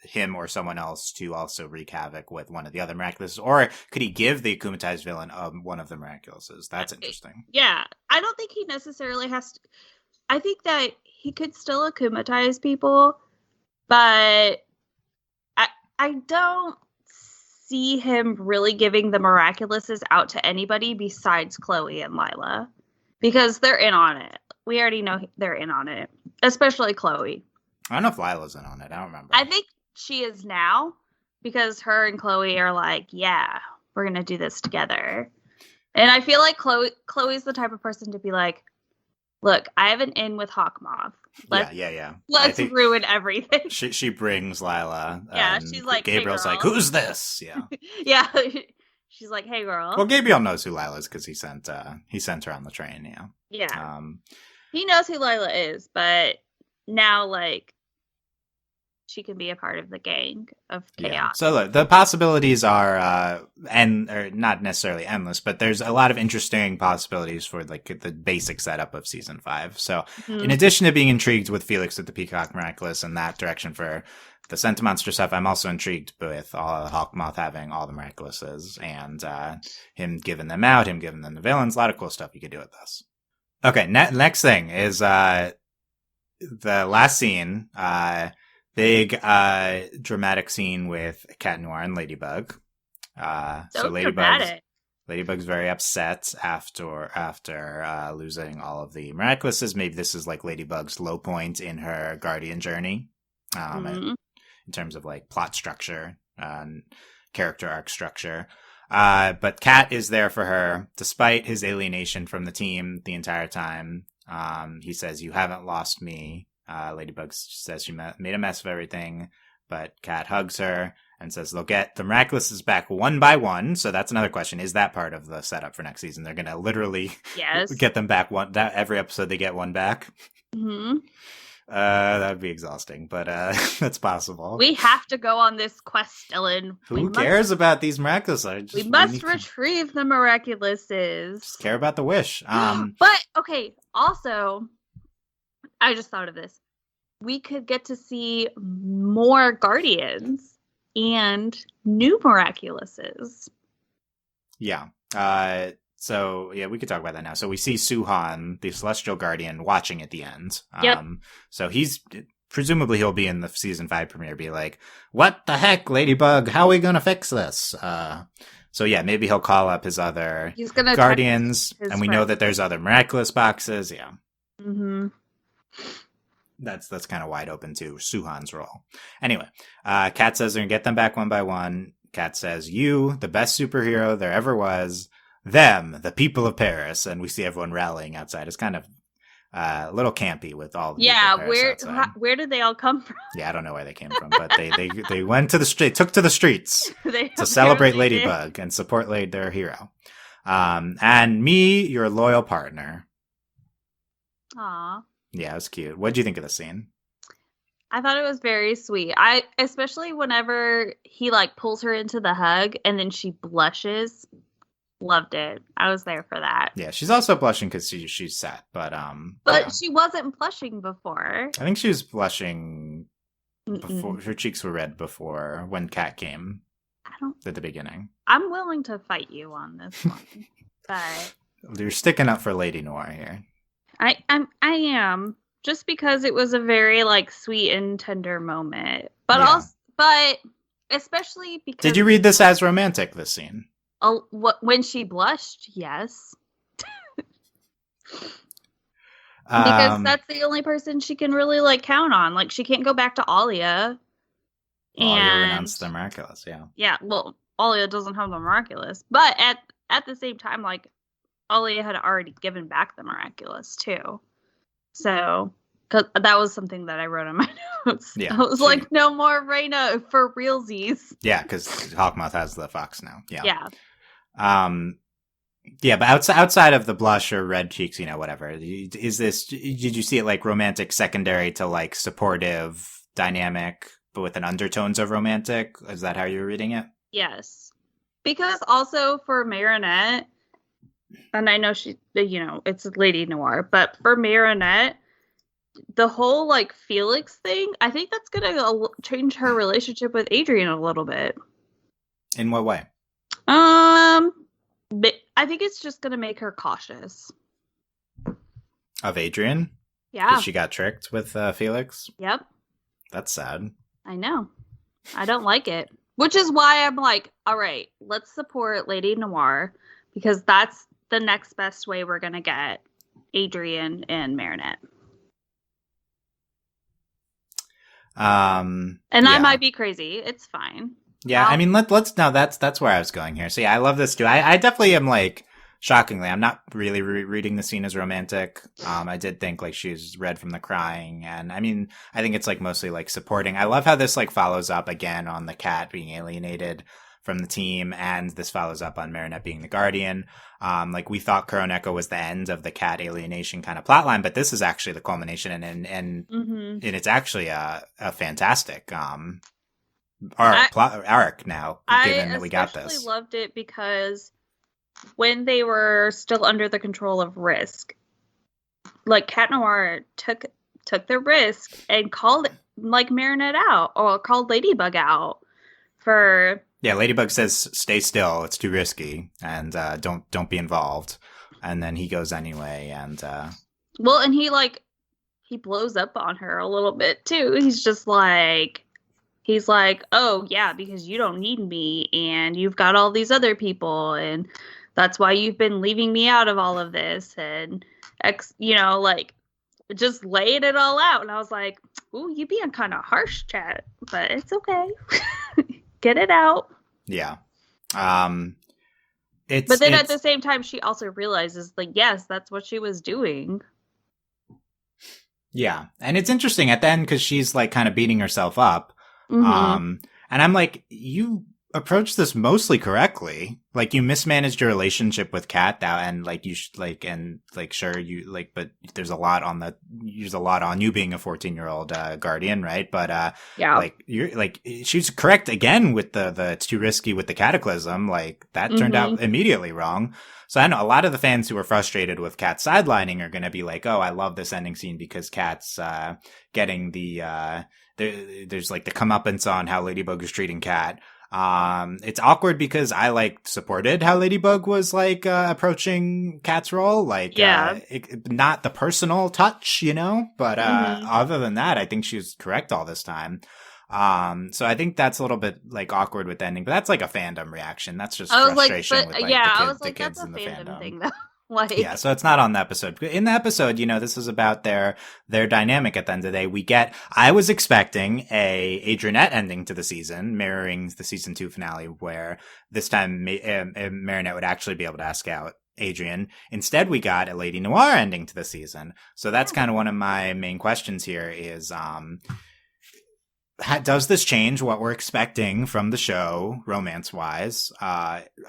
him or someone else to also wreak havoc with one of the other miraculous, or could he give the akumatized villain one of the miraculouses? That's interesting. Yeah, I don't think he necessarily has to. I think that he could still akumatize people, but I don't see him really giving the miraculouses out to anybody besides Chloe and Lila, because they're in on it. We already know they're in on it, especially Chloe. I don't know if Lila's in on it. I don't remember. I think she is now, because her and Chloe are like, yeah, we're gonna do this together. And I feel like Chloe's the type of person to be like, look, I have an in with Hawkmoth. Let's ruin everything. She brings Lila. Yeah, she's like, Gabriel's hey, like, who's this? Yeah. Yeah. She's like, hey, girl. Well, Gabriel knows who Lila is because he sent her on the train. Yeah. Yeah. He knows who Lila is, but now, like, she can be a part of the gang of chaos. Yeah. So look, the possibilities are or not necessarily endless, but there's a lot of interesting possibilities for like the basic setup of season 5. So in addition to being intrigued with Felix with the Peacock Miraculous and that direction for the Sentimonster stuff, I'm also intrigued with Hawk Moth having all the Miraculouses and him giving them out, him giving them the villains. A lot of cool stuff you could do with this. Okay, next thing is the last scene. Big dramatic scene with Cat Noir and Ladybug. So Ladybug's very upset after losing all of the Miraculouses. Maybe this is like Ladybug's low point in her Guardian journey, in terms of like plot structure and character arc structure. But Cat is there for her despite his alienation from the team the entire time. He says, "You haven't lost me." Ladybug says she made a mess of everything, but Cat hugs her and says they'll get the Miraculouses back one by one. So that's another question. Is that part of the setup for next season? They're going to literally get them back every episode they get one back. Mm-hmm. That would be exhausting, but that's possible. We have to go on this quest, Dylan. Who cares about these Miraculouses? We must retrieve the Miraculouses. Just care about the wish. But, okay, also, I just thought of this. We could get to see more Guardians and new Miraculouses. Yeah. So, yeah, we could talk about that now. So we see Suhan, the Celestial Guardian, watching at the end. Yep. So presumably he'll be in the season 5 premiere, be like, what the heck, Ladybug? How are we going to fix this? So yeah, maybe he'll call up his other Guardians, and we know that there's other Miraculous boxes. Yeah. Mm-hmm. That's kind of wide open to Suhan's role. Anyway, Kat says they're going to get them back one by one. Kat says, you, the best superhero there ever was, them, the people of Paris. And we see everyone rallying outside. It's kind of a little campy with all the people of Paris where did they all come from? Yeah, I don't know where they came from, but they went to the street, took to the streets to celebrate Ladybug and support their hero. And me, your loyal partner. Aww. Yeah, it was cute. What did you think of the scene? I thought it was very sweet. Especially whenever he like pulls her into the hug and then she blushes. Loved it. I was there for that. Yeah, she's also blushing because she's sad, but she wasn't blushing before. I think she was blushing before. Her cheeks were red before when Kat came. At the beginning. I'm willing to fight you on this one, but you're sticking up for Ladynoir here. I am, just because it was a very like sweet and tender moment, but especially because. Did you read this as romantic? This scene. When she blushed, yes. Because that's the only person she can really like count on. Like she can't go back to Alya. Alya renounced the Miraculous, yeah. Yeah, well, Alya doesn't have the Miraculous, but at the same time, like. Alya had already given back the Miraculous, too. So, cause that was something that I wrote on my notes. Yeah, I was like, no more Reyna for realsies. Yeah, because Hawkmoth has the fox now. Yeah. Yeah. Yeah, but outside of the blush or red cheeks, whatever, did you see it like romantic secondary to like supportive dynamic, but with an undertones of romantic? Is that how you're reading it? Yes. Because also for Marinette, and I know she, it's Ladynoir, but for Marinette, the whole, like, Felix thing, I think that's going to change her relationship with Adrian a little bit. In what way? I think it's just going to make her cautious. Of Adrian? Yeah. Because she got tricked with Felix? Yep. That's sad. I know. I don't like it. Which is why I'm like, all right, let's support Ladynoir, because that's the next best way we're going to get Adrian and Marinette. And I might be crazy. It's fine. Yeah, I mean, let's no, that's where I was going here. So yeah, I love this too. I definitely am like shockingly, I'm not really reading the scene as romantic. I did think like she's red from the crying, and I mean, I think it's like mostly like supporting. I love how this like follows up again on the cat being alienated from the team, and this follows up on Marinette being the guardian. Like we thought Kuroneko was the end of the cat alienation kind of plotline, but this is actually the culmination, and it's actually a fantastic arc now, given that we got this. I especially loved it because when they were still under the control of Risk, like Cat Noir took the risk and called like Marinette out, or called Ladybug out for. Yeah, Ladybug says, "Stay still. It's too risky, and don't be involved." And then he goes anyway, and well, and he blows up on her a little bit too. He's like, "Oh yeah, because you don't need me, and you've got all these other people, and that's why you've been leaving me out of all of this," and like just laying it all out. And I was like, "Ooh, you being kind of harsh, chat, but it's okay." Get it out. Yeah. But then at the same time, she also realizes, like, yes, that's what she was doing. Yeah. And it's interesting at the end because she's like kind of beating herself up. Mm-hmm. And I'm like, you approached this mostly correctly. Like you mismanaged your relationship with Kat and like you should like, and like, sure you like, but there's a lot on you being a 14-year-old guardian. Right. But, yeah, like you're like, she's correct again with the it's too risky with the cataclysm. Like that turned out immediately wrong. So I know a lot of the fans who are frustrated with Kat sidelining are going to be like, oh, I love this ending scene because Kat's, getting the, there's like the comeuppance on how Ladybug is treating Kat. It's awkward because I like supported how Ladybug was like approaching Kat's role, like not the personal touch, but other than that, I think she was correct all this time. So I think that's a little bit like awkward with the ending, but that's like a fandom reaction. That's just frustration with like the kids in the fandom thing, though. Yeah, so it's not on the episode. In the episode, this is about their dynamic at the end of the day. I was expecting a Adrianette ending to the season, mirroring the season 2 finale, where this time Marinette would actually be able to ask out Adrian. Instead, we got a Ladynoir ending to the season. So that's kind of one of my main questions here is, does this change what we're expecting from the show, romance-wise,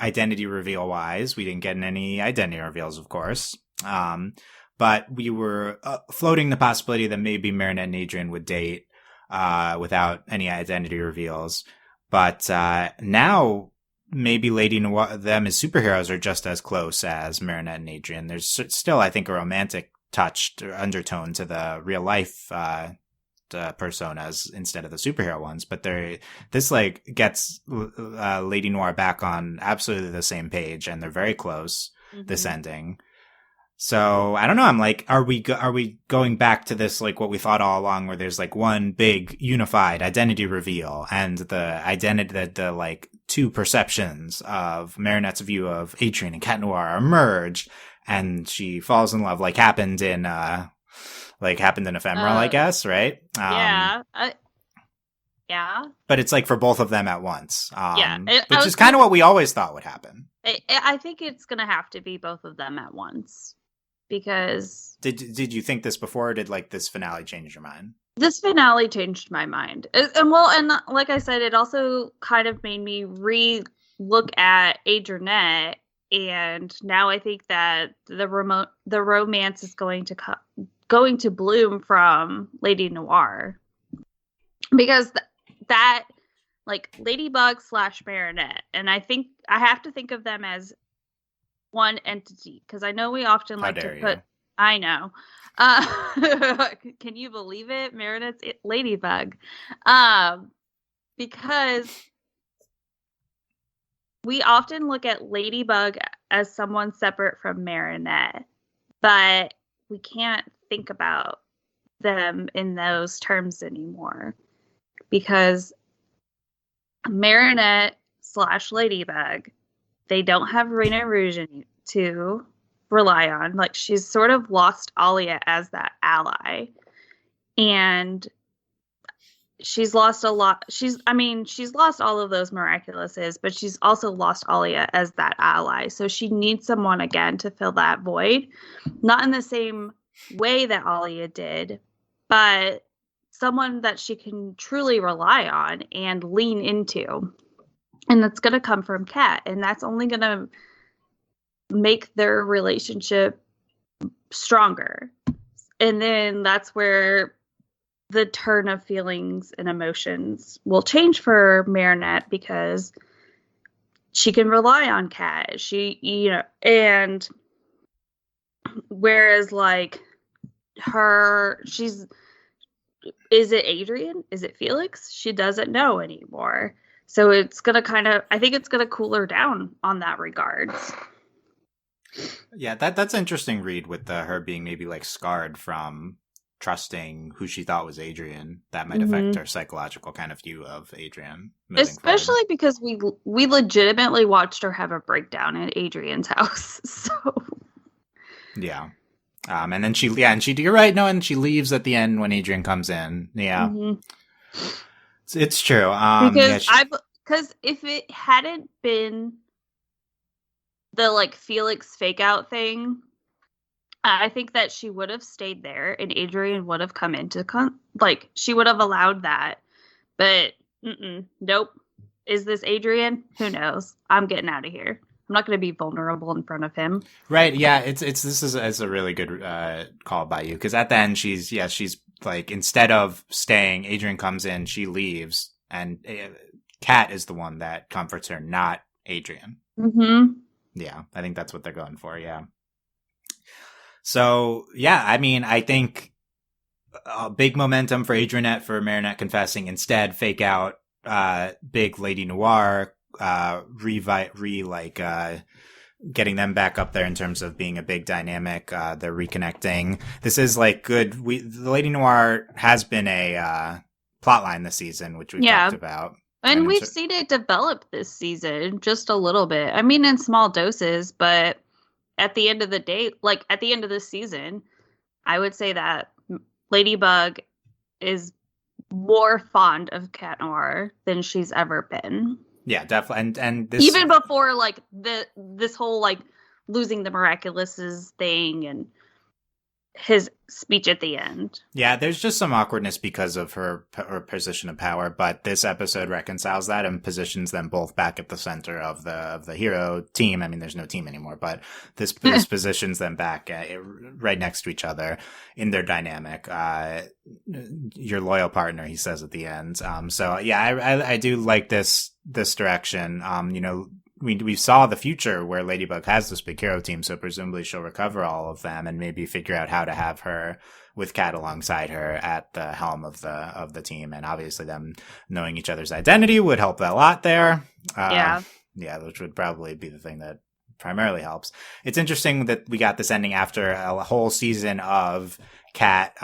identity reveal-wise? We didn't get any identity reveals, of course. But we were floating the possibility that maybe Marinette and Adrian would date without any identity reveals. But now maybe Ladynoir, them as superheroes are just as close as Marinette and Adrian. There's still, I think, a romantic touch or undertone to the real-life personas instead of the superhero ones, but this like gets Ladynoir back on absolutely the same page, and they're very close. This ending, so I don't know. I'm like, are we going back to this like what we thought all along, where there's like one big unified identity reveal, and the identity that the like two perceptions of Marinette's view of Adrian and Cat Noir are merged, and she falls in love, like happened in Ephemeral, I guess, right? Yeah. But it's like for both of them at once. Which is kind of what we always thought would happen. I think it's going to have to be both of them at once. Because... Did you think this before, or did like this finale change your mind? This finale changed my mind. And like I said, it also kind of made me re-look at Adrianette. And now I think that the romance is going to bloom from Ladynoir, because that like Ladybug / Marinette, and I think I have to think of them as one entity, because I know we often like to put. I know. Can you believe it? Marinette's Ladybug, because we often look at Ladybug as someone separate from Marinette, but we can't think about them in those terms anymore, because Marinette / Ladybug, they don't have Reina Rouge to rely on. Like, she's sort of lost Alya as that ally. And she's lost a lot. She's lost all of those Miraculouses, but she's also lost Alya as that ally. So she needs someone again to fill that void. Not in the same way that Alya did, but someone that she can truly rely on and lean into. And that's going to come from Kat, and that's only going to make their relationship stronger. And then that's where the turn of feelings and emotions will change for Marinette, because she can rely on Kat. And whereas like is it Adrian? Is it Felix? She doesn't know anymore. So it's going to I think it's going to cool her down on that regards. Yeah, that's an interesting read with her being maybe like scarred from trusting who she thought was Adrian. That might affect her psychological kind of view of Adrian. Especially because we legitimately watched her have a breakdown at Adrian's house. So yeah. And then you're right, no, and she leaves at the end when Adrian comes in. Yeah. It's true. Because if it hadn't been the like Felix fake out thing, I think that she would have stayed there and Adrian would have come into she would have allowed that. But nope. Is this Adrian? Who knows? I'm getting out of here. I'm not going to be vulnerable in front of him. Right. Yeah. This is a really good call by you, because at the end she's like, instead of staying, Adrian comes in, she leaves, and Kat is the one that comforts her, not Adrian. Yeah, I think that's what they're going for. Yeah. So yeah, I mean, I think a big momentum for Adrianette for Marinette confessing. Instead, fake out big Ladynoir, getting them back up there in terms of being a big dynamic. They're reconnecting. This is like good. The Ladynoir has been a plotline this season, which we've talked about. And we've seen it develop this season just a little bit. I mean, in small doses, but at the end of the day, like at the end of this season, I would say that Ladybug is more fond of Cat Noir than she's ever been. Yeah, definitely. And this, even before like this whole like losing the Miraculouses thing and his speech at the end. Yeah, there's just some awkwardness because of her position of power, but this episode reconciles that and positions them both back at the center of the hero team. I mean, there's no team anymore, but this positions them back right next to each other in their dynamic. Your loyal partner, he says at the end. So yeah, I do like this direction. We saw the future where Ladybug has this big hero team, so presumably she'll recover all of them and maybe figure out how to have her with Kat alongside her at the helm of the team. And obviously them knowing each other's identity would help a lot there. Yeah, which would probably be the thing that primarily helps. It's interesting that we got this ending after a whole season of Kat,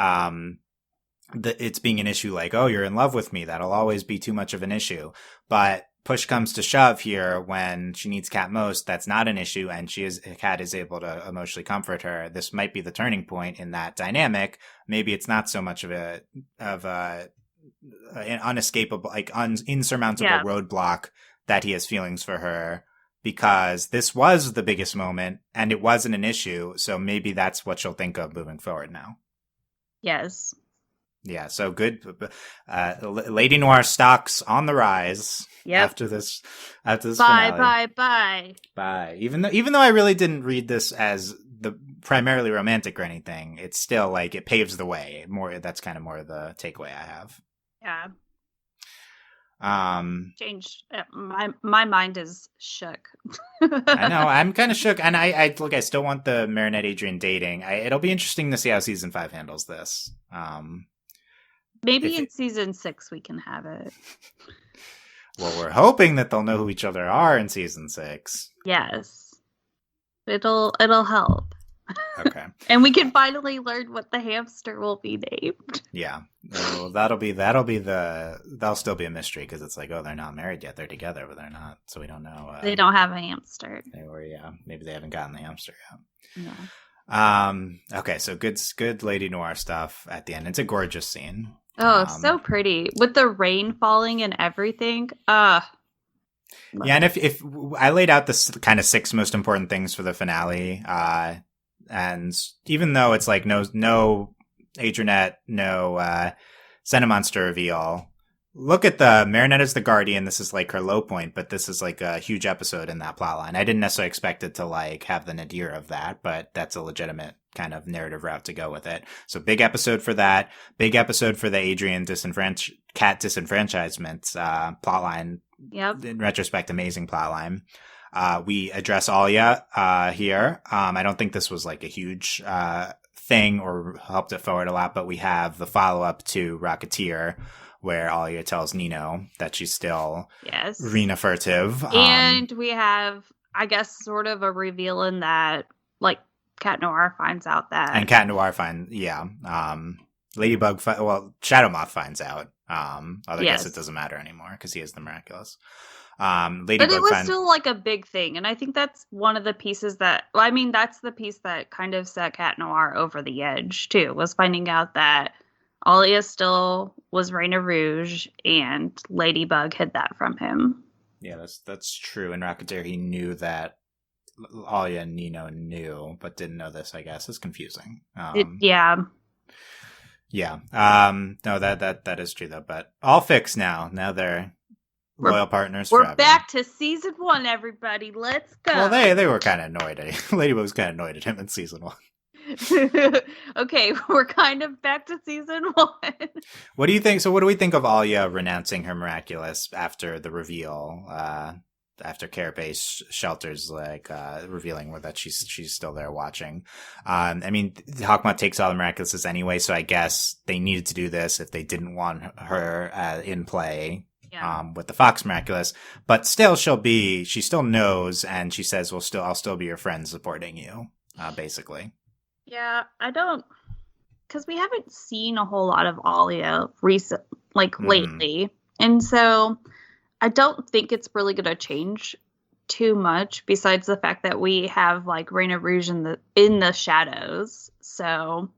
it's being an issue like, oh, you're in love with me. That'll always be too much of an issue. But push comes to shove here when she needs Kat most. That's not an issue, and Kat is able to emotionally comfort her. This might be the turning point in that dynamic. Maybe it's not so much of an unescapable, like insurmountable roadblock that he has feelings for her, because this was the biggest moment and it wasn't an issue. So maybe that's what she'll think of moving forward now. Yes. Yeah, so good. Ladynoir stocks on the rise. Yep. After this finale. Bye. Even though I really didn't read this as the primarily romantic or anything, it's still like it paves the way. That's kind of more the takeaway I have. Yeah. Changed. My mind is shook. I know. I'm kind of shook, and I still want the Marinette Adrian dating. It'll be interesting to see how season 5 handles this. Maybe in season 6 we can have it. Well, we're hoping that they'll know who each other are in season 6. Yes. It'll help. Okay. And we can finally learn what the hamster will be named. Yeah. Well, that'll still be a mystery, because it's like, oh, they're not married yet. They're together, but they're not. So we don't know. They don't have a hamster. Maybe they haven't gotten the hamster yet. Yeah. Okay, so good Ladynoir stuff at the end. It's a gorgeous scene. Oh, so pretty with the rain falling and everything. Yeah, and if I laid out this kind of 6 most important things for the finale, and even though it's like no Adrianette, no Cinemonster reveal, look at the Marinetta's the Guardian. This is like her low point, but this is like a huge episode in that plotline. I didn't necessarily expect it to like have the nadir of that, but that's a legitimate kind of narrative route to go with it. So big episode for that. Big episode for the Adrian cat disenfranchisement plotline. Yep. In retrospect, amazing plotline. We address Alya here. I don't think this was like a huge thing or helped it forward a lot, but we have the follow-up to Rocketeer, where Alya tells Nino that she's still Rena furtive. And we have, I guess, sort of a reveal in that, like, Cat Noir finds out that. And Cat Noir Ladybug, Shadow Moth finds out. I guess it doesn't matter anymore because he is the Miraculous. Ladybug, but it was still like a big thing, and I think that's one of the pieces that, that's the piece that kind of set Cat Noir over the edge too, was finding out that Alya still was Reina Rouge and Ladybug hid that from him. Yeah, that's true. In Rocketeer, he knew that Alya and Nino knew, but didn't know this, I guess. It's confusing. Yeah. No, that is true though. But all fixed now. Now they're loyal partners. We're forever. back to season 1, everybody. Let's go. Well, they were kind of annoyed at Ladybug was kind of annoyed at him in season 1. Okay, we're kind of back to season 1. What do you think? So, what do we think of Alya renouncing her Miraculous after the reveal? After Carapace shelters revealing that she's still there watching. Hawkmoth takes all the Miraculouses anyway, so I guess they needed to do this if they didn't want her in play with the Fox Miraculous. But still, she still knows, and she says, I'll still be your friend supporting you, basically. Yeah, I don't, because we haven't seen a whole lot of Alya lately, and so I don't think it's really going to change too much, besides the fact that we have like Reina Rouge in the shadows. So,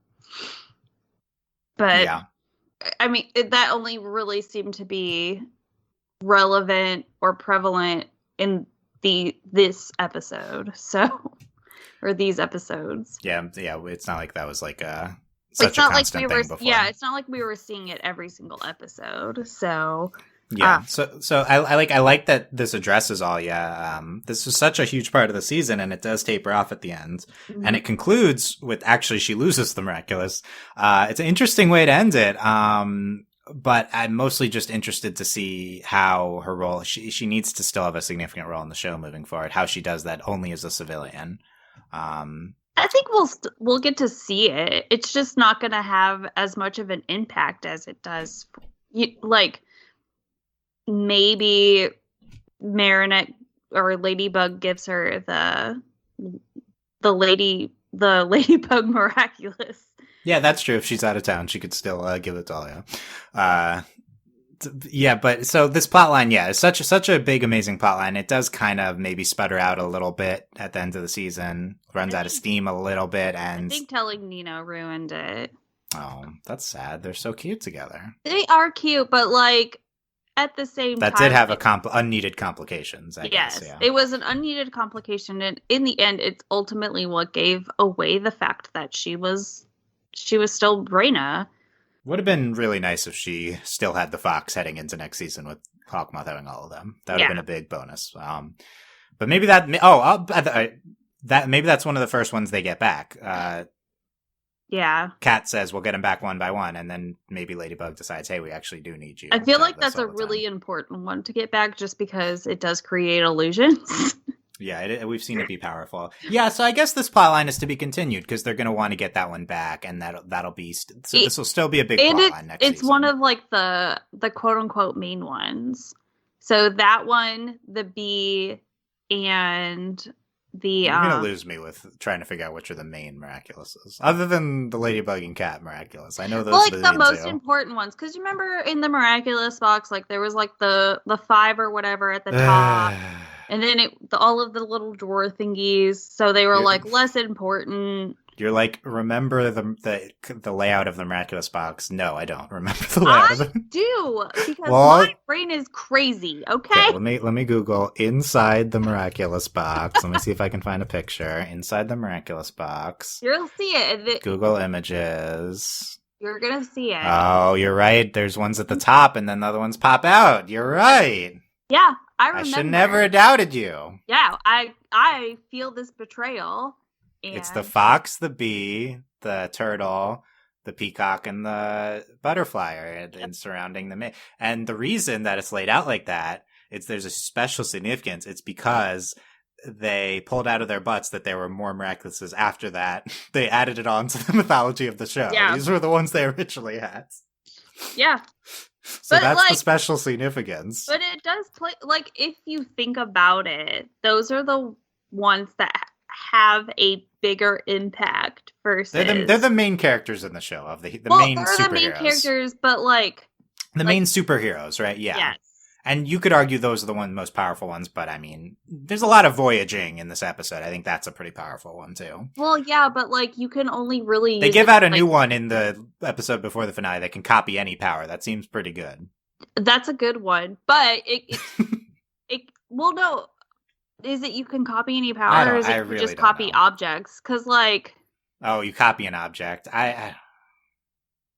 but yeah. That only really seemed to be relevant or prevalent in this episode. So, or these episodes. Yeah. It's not like that was like such a constant thing before. Yeah, it's not like we were seeing it every single episode. So. Yeah, so I like that this addresses Alya. This is such a huge part of the season, and it does taper off at the end, and it concludes with actually she loses the Miraculous. It's an interesting way to end it. But I'm mostly just interested to see how her role. She needs to still have a significant role in the show moving forward. How she does that only as a civilian. I think we'll get to see it. It's just not going to have as much of an impact as it does. Maybe Marinette or Ladybug gives her the Ladybug Miraculous. Yeah, that's true. If she's out of town, she could still give it to Alya. Yeah, but so this plotline, is such a big, amazing plotline. It does kind of maybe sputter out a little bit at the end of the season, runs out of steam a little bit, and I think telling Nino ruined it. Oh, that's sad. They're so cute together. They are cute, but at the same time, that did have unneeded complications. I guess. Yeah. It was an unneeded complication, and in the end, it's ultimately what gave away the fact that she was still Reina. Would have been really nice if she still had the Fox heading into next season with Hawkmoth having all of them. That would have been a big bonus. But maybe maybe that's one of the first ones they get back. Yeah. Kat says we'll get them back one by one, and then maybe Ladybug decides, hey, we actually do need you. I feel like that's a really important one to get back just because it does create illusions. Yeah, we've seen it be powerful. Yeah, so I guess this plotline is to be continued because they're going to want to get that one back, and that'll be this will still be a big plotline next season. It's one of the quote unquote main ones. So that one, the bee, and the you're going to lose me with trying to figure out which are the main Miraculouses, other than the Ladybug and Cat Miraculous. I know those are the most important ones, because you remember in the Miraculous box, there was the 5 or whatever at the top. And then all of the little drawer thingies, so they were less important. You're like, remember the layout of the Miraculous box? No, I don't remember the layout of it. I do, because my brain is crazy, okay? Let me Google inside the Miraculous box. Let me see if I can find a picture. Inside the Miraculous box. You'll see it. Google Images. You're gonna see it. Oh, you're right. There's ones at the top, and then the other ones pop out. You're right. Yeah, I remember. I should never have doubted you. Yeah, I feel this betrayal. And... It's the fox, the bee, the turtle, the peacock, and the butterfly and surrounding the and the reason that it's laid out like that, there's a special significance. It's because they pulled out of their butts that there were more Miraculouses after that. They added it on to the mythology of the show. Yeah. These were the ones they originally had. Yeah. So that's the special significance. But it does play, like, if you think about it, those are the ones that have a bigger impact versus... They're the main characters in the show, of the main superheroes. They're the main characters, but like... The main superheroes, right? Yeah. Yes. And you could argue those are the most powerful ones, but I mean, there's a lot of voyaging in this episode. I think that's a pretty powerful one, too. Well, yeah, but like, you can only really... They give out a new one in the episode before the finale that can copy any power. That seems pretty good. That's a good one, but well, no... Is it you can copy any power, or is it you just copy objects? Because, like... Oh, you copy an object.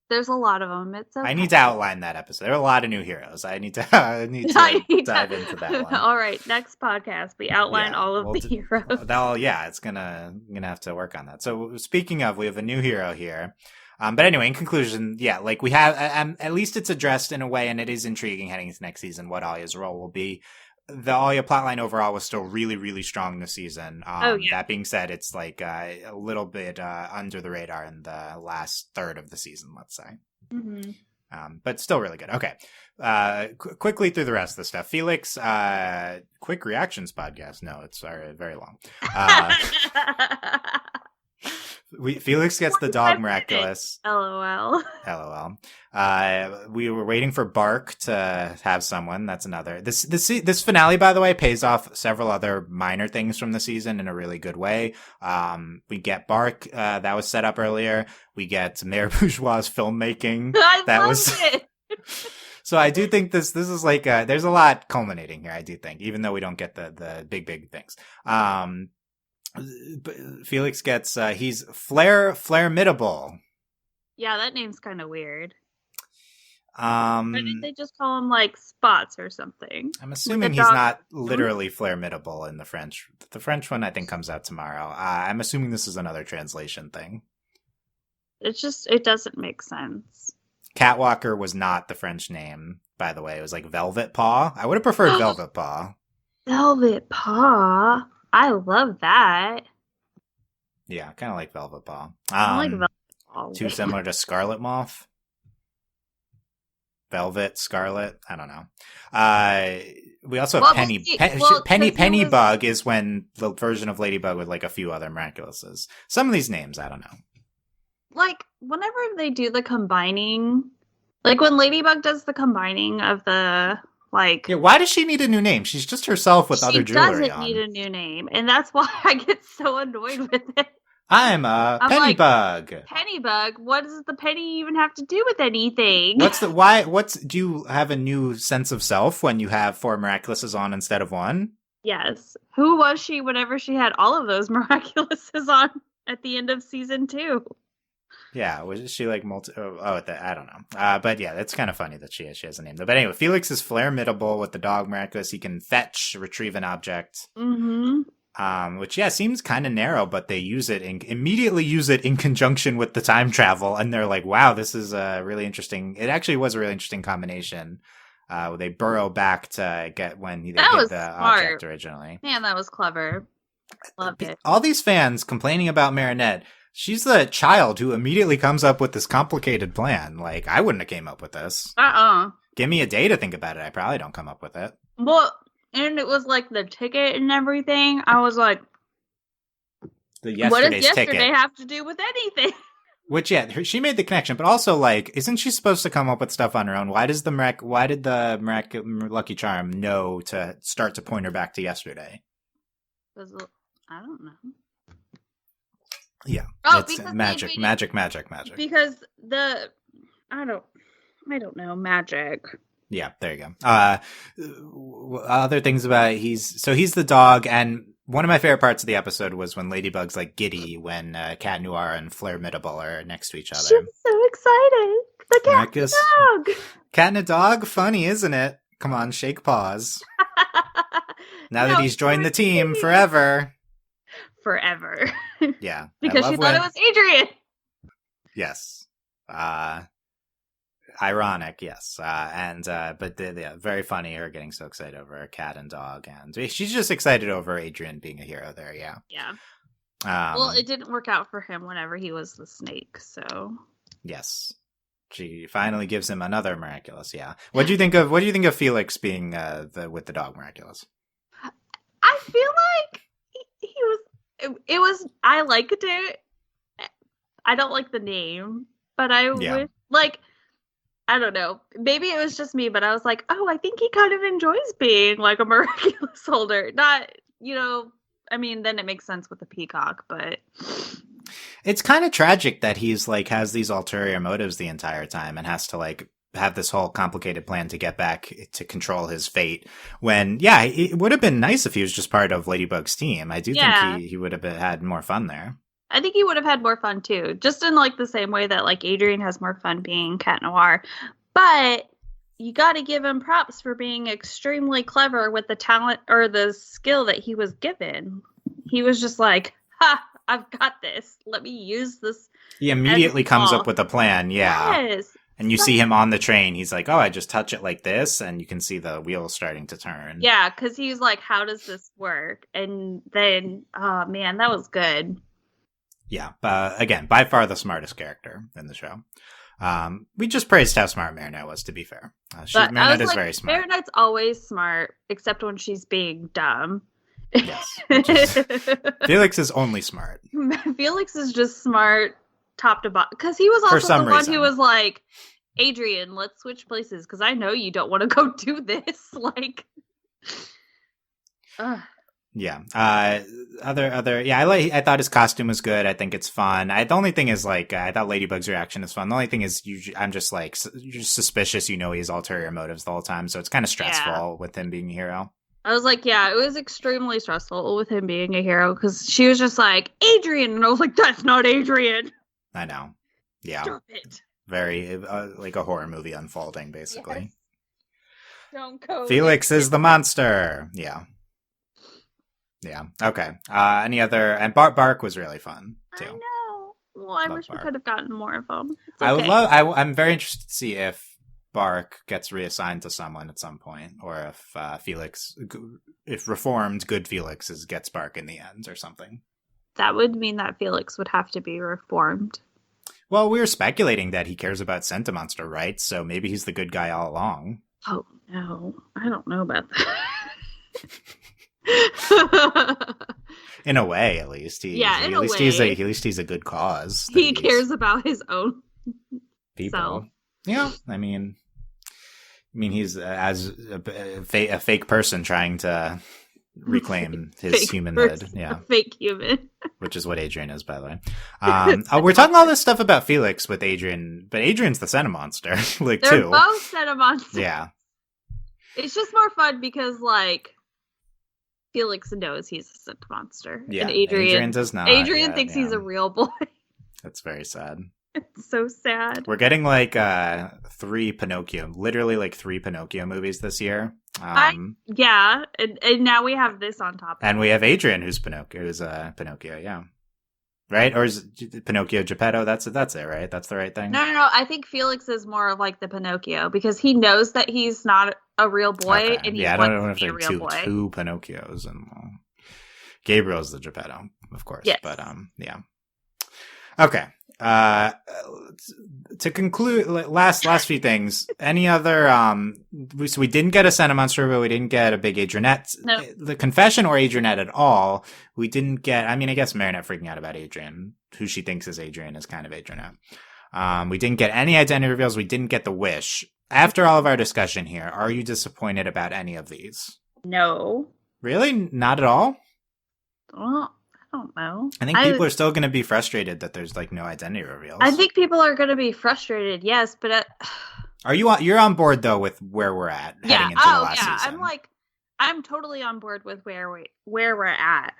There's a lot of them. It's okay. I need to outline that episode. There are a lot of new heroes. I need to dive into that one. All right, next podcast, we outline all of the heroes. It's I'm gonna have to work on that. So speaking of, we have a new hero here. But anyway, in conclusion, like we have, at least it's addressed in a way, and it is intriguing heading into next season what Alya's role will be. The Alya plotline overall was still really, really strong this season. That being said, it's like a little bit under the radar in the last third of the season, let's say. Mm-hmm. But still really good. Okay. Quickly through the rest of the stuff. Felix, quick reactions podcast. No, it's very long. Felix gets the dog Miraculous. LOL. We were waiting for Bark to have someone. That's another. This finale, by the way, pays off several other minor things from the season in a really good way. We get Bark, that was set up earlier. We get Mayor Bourgeois' filmmaking. It. So I do think this is like there's a lot culminating here. I do think, even though we don't get the big things. Felix gets he's Flairmidable. Yeah, that name's kind of weird. Why didn't they just call him like Spots or something? I'm assuming he's not literally Flairmidable in the French. The French one I think comes out tomorrow. I'm assuming this is another translation thing. It doesn't make sense. Catwalker was not the French name, by the way. It was like Velvet Paw. I would have preferred Velvet Paw. Velvet Paw. I love that. Yeah, kind of like Velvet Paw. I like Velvet Paw. Too similar to Scarlet Moth. Velvet, Scarlet. I don't know. We also have Penny Bug is when the version of Ladybug with like a few other Miraculouses. Some of these names, I don't know. Like whenever they do the combining, like when Ladybug does the combining of the. Like, yeah, why does she need a new name? She's just herself with other jewelry on. She doesn't need a new name, and that's why I get so annoyed with it. I'm Penny Bug. Penny Bug? What does the penny even have to do with anything? Do you have a new sense of self when you have 4 Miraculouses on instead of 1? Yes. Who was she whenever she had all of those Miraculouses on at the end of season 2? Yeah, was she like I don't know. But yeah, it's kind of funny that she has a name though. But anyway, Felix is Flairmidable with the dog Miraculous. He can retrieve an object. Mm-hmm. Which seems kind of narrow, but they immediately use it in conjunction with the time travel, and they're like, "Wow, this is a really interesting." It actually was a really interesting combination. They burrow back to get when they get the object originally. Man, that was clever. Loved it. All these fans complaining about Marinette. She's the child who immediately comes up with this complicated plan. Like, I wouldn't have came up with this. Give me a day to think about it. I probably don't come up with it. Well, and it was like the ticket and everything. I was like, what does yesterday have to do with anything? Which, she made the connection, but also, like, isn't she supposed to come up with stuff on her own? Why did the Lucky Charm know to start to point her back to yesterday? I don't know. Yeah. Oh, It's because magic. Because I don't know, magic. Yeah, there you go. Other things about he's the dog, and one of my favorite parts of the episode was when Ladybug's like giddy when Cat Noir and Flairmidable are next to each other. She's so excited. The cat and the dog. Cat and a dog, funny, isn't it? Come on, shake paws. Now that he's joined the team forever. Forever. Yeah. Because she thought it was Adrian. Yes. Ironic, yes. But very funny, her getting so excited over a cat and dog. And she's just excited over Adrian being a hero there, yeah. Yeah. Well, it didn't work out for him whenever he was the snake, so. Yes. She finally gives him another Miraculous, yeah. What do you think of Felix being with the dog Miraculous? I feel like it was I liked it. I don't like the name, but I wish, like, I don't know. Maybe it was just me, but I was like, oh, I think he kind of enjoys being like a miraculous holder. Not, I mean, then it makes sense with the peacock, but it's kind of tragic that he's like has these ulterior motives the entire time and has to like have this whole complicated plan to get back to control his fate. When, yeah, it would have been nice if he was just part of Ladybug's team. I do think he would have had more fun there. I think he would have had more fun too, just in like the same way that like Adrian has more fun being Cat Noir. But you got to give him props for being extremely clever with the talent or the skill that he was given. He was just like, ha, I've got this. Let me use this. He immediately comes up with a plan. Yeah. Yes. And you see him on the train. He's like, oh, I just touch it like this. And you can see the wheels starting to turn. Yeah. Cause he's like, how does this work? And then, oh man, that was good. Yeah, again, by far the smartest character in the show. We just praised how smart Marinette was, to be fair. Marinette is very smart. Marinette's always smart, except when she's being dumb. Yes. Felix is only smart. Felix is just smart top to bottom. Because he was also the one who was like, Adrian, let's switch places, because I know you don't want to go do this. Like, yeah. I thought his costume was good. I think it's fun. The only thing is like, I thought Ladybug's reaction is fun. The only thing is I'm just like, you're suspicious, he's ulterior motives the whole time. So it's kind of stressful with him being a hero. I was like, yeah, it was extremely stressful with him being a hero because she was just like, Adrian. And I was like, that's not Adrian. I know. Yeah. Stop it. Very like a horror movie unfolding, basically. Yes. Don't go. Felix is the monster. Yeah. Yeah. Okay. Any other? And Bark was really fun too. I know. Well, I wish we could have gotten more of them. Okay. I would I'm very interested to see if Bark gets reassigned to someone at some point, or if if reformed, good Felix gets Bark in the end, or something. That would mean that Felix would have to be reformed. Well, we were speculating that he cares about Sentimonster, right? So maybe he's the good guy all along. Oh no, I don't know about that. In a way, at least. At least he's a good cause. He cares about his own people. Self. Yeah, I mean, he's as a fake person trying to reclaim his humanhood. Yeah, a fake human, which is what Adrian is, by the way. We're talking all this stuff about Felix with Adrian, but Adrian's the Sentimonster. They're both Sentimonsters. Yeah, it's just more fun because like Felix knows he's a Sentimonster. Yeah, and Adrian does not. Adrian thinks he's a real boy. That's very sad. It's so sad. We're getting like three Pinocchio movies this year. And now we have this on top. And we have Adrian, who's Pinocchio, yeah. Right? Or is Pinocchio Geppetto? That's it, right? That's the right thing? No. I think Felix is more of like the Pinocchio because he knows that he's not a real boy, and he wants to be a real boy. Two Pinocchios, and Gabriel's the Geppetto, of course. Yes. But yeah. Okay. To conclude, last few things. Any other? So we didn't get a Sentimonster, but we didn't get a big Adrianette. No. The confession or Adrianette at all. We didn't get. I mean, I guess Marinette freaking out about Adrian, who she thinks is Adrian, is kind of Adrianette. We didn't get any identity reveals. We didn't get the wish. After all of our discussion here, are you disappointed about any of these? No. Really? Not at all? Well, I don't know. I think people are still going to be frustrated that there's like no identity reveals. I think people are going to be frustrated, yes, but you're on board though with where we're at heading into the last season? I'm totally on board with where we're at.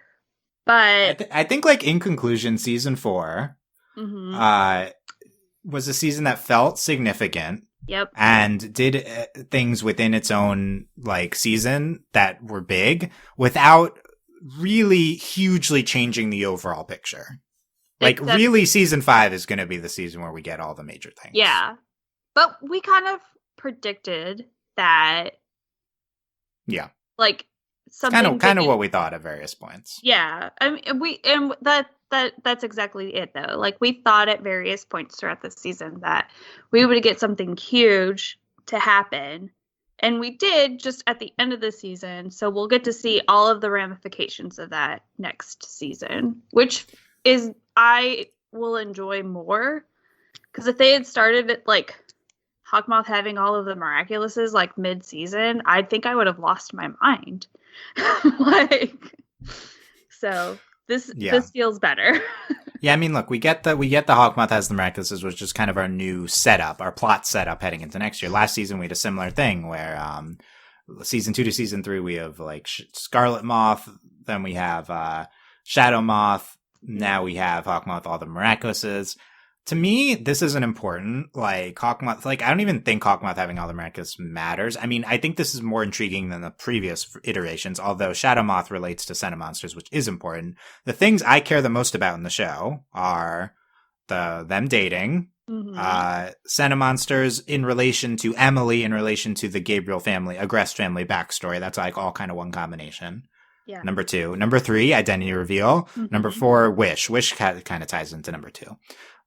But I think like in conclusion, season 4 was a season that felt significant. Yep. And did things within its own like season that were big without really hugely changing the overall picture. Like really season 5 is going to be the season where we get all the major things. Yeah. But we kind of predicted that. Yeah. Like something kind of what we thought at various points. Yeah. I mean that's exactly it though. Like we thought at various points throughout the season that we would get something huge to happen. And we did just at the end of the season. So we'll get to see all of the ramifications of that next season, which is I will enjoy more. Because if they had started it like Hawkmoth having all of the Miraculouses like mid-season, I think I would have lost my mind. So this feels better. Yeah, I mean, look, we get the Hawkmoth has the Miraculouses, which is kind of our new setup, our plot setup heading into next year. Last season we had a similar thing where season 2 to season 3 we have like Scarlet Moth, then we have Shadow Moth, now we have Hawkmoth, all the Miraculouses. To me, this isn't important. Like Hawkmoth, like I don't even think Hawkmoth having all the Miraculous matters. I mean, I think this is more intriguing than the previous iterations. Although Shadow Moth relates to Senna monsters, which is important. The things I care the most about in the show are them dating, Senna monsters in relation to Emily, in relation to the Gabriel family, Agrest family backstory. That's like all kind of one combination. Yeah. Number 2, number 3, identity reveal. Number 4, wish. Wish kind of ties into number 2.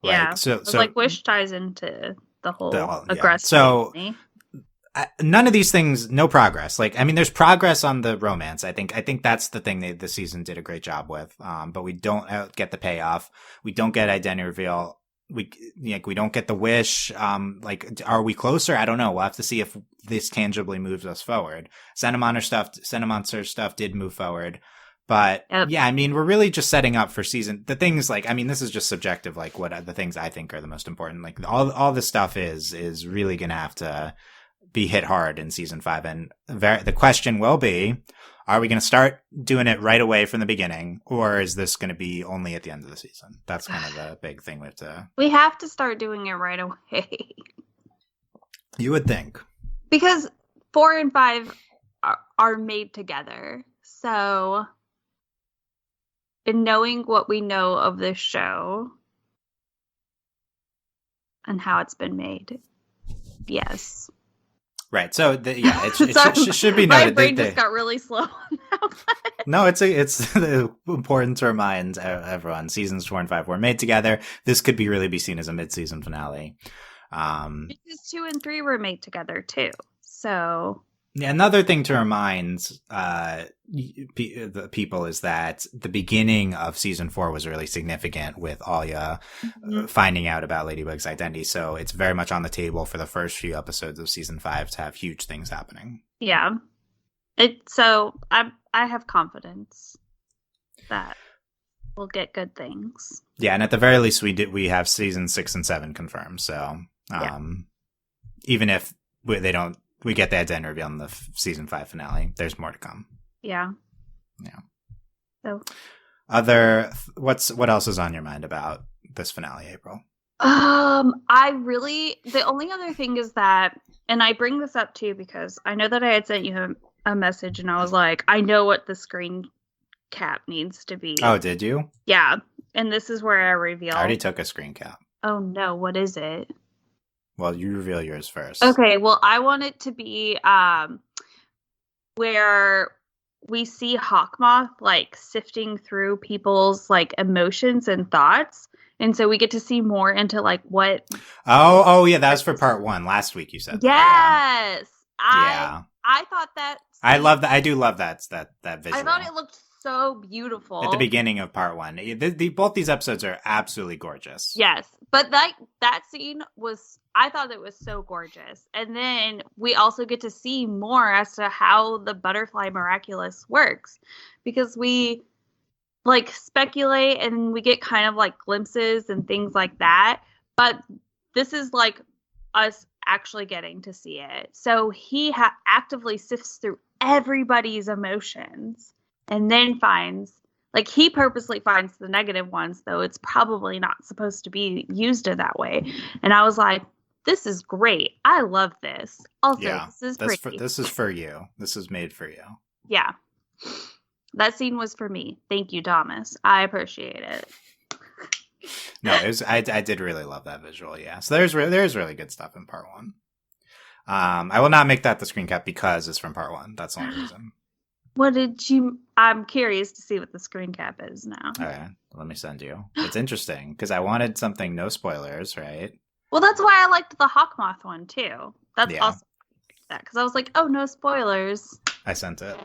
Yeah, so like Wish ties into the whole aggressive. So none of these things, no progress. Like, I mean, there's progress on the romance. I think that's the thing the season did a great job with. But we don't get the payoff. We don't get identity reveal. We don't get the wish. Like, are we closer? I don't know. We'll have to see if this tangibly moves us forward. Senna Monster stuff did move forward. But yeah, I mean, we're really just setting up for the things like, I mean, this is just subjective, like what the things I think are the most important. Like all this stuff is really going to have to be hit hard in season 5. And the question will be, are we going to start doing it right away from the beginning? Or is this going to be only at the end of the season? That's kind of the big thing we have to start doing it right away. You would think. Because 4 and 5 are made together. So... And knowing what we know of this show and how it's been made, yes. Right. So, it should be noted. My brain just got really slow on that one. No, it's important to remind everyone. Seasons 4 and 5 were made together. This could really be seen as a mid-season finale. Because 2 and 3 were made together too. So. Yeah, another thing to remind the people is that the beginning of season 4 was really significant with Alya finding out about Ladybug's identity. So it's very much on the table for the first few episodes of season 5 to have huge things happening. Yeah. So I have confidence that we'll get good things. Yeah, and at the very least we have season 6 and 7 confirmed. So even if we get the identity reveal in the season 5 finale, there's more to come. Yeah. So, what else is on your mind about this finale, April? The only other thing is that, and I bring this up too because I know that I had sent you a message and I was like, I know what the screen cap needs to be. Oh, did you? Yeah. And this is where I reveal. I already took a screen cap. Oh no, what is it? Well, you reveal yours first. Okay, well, I want it to be where we see Hawkmoth like sifting through people's like emotions and thoughts, and so we get to see more into like what. Oh yeah, that was for part 1 last week. You said. Yes, I thought that. I love that. I do love that visual. I thought it looked so beautiful at the beginning of part 1. Both these episodes are absolutely gorgeous. Yes, but that scene was. I thought it was so gorgeous. And then we also get to see more as to how the butterfly miraculous works. Because we like speculate, and we get kind of like glimpses and things like that. But this is like us actually getting to see it. So he actively sifts through everybody's emotions and then finds, like, he purposely finds the negative ones, though it's probably not supposed to be used in that way. And I was like, this is great. I love this. Also, Yeah, this is pretty. This is for you. This is made for you. Yeah. That scene was for me. Thank you, Thomas. I appreciate it. No, it was. I did really love that visual. Yeah, so there's really good stuff in part one. I will not make that the screen cap because it's from part one. That's the only reason. What did you? I'm curious to see what the screen cap is now. Okay, let me send you. It's interesting because I wanted something no spoilers, right? Well, that's why I liked the Hawk Moth one too. That's also that because I was like, oh, no spoilers. I sent it.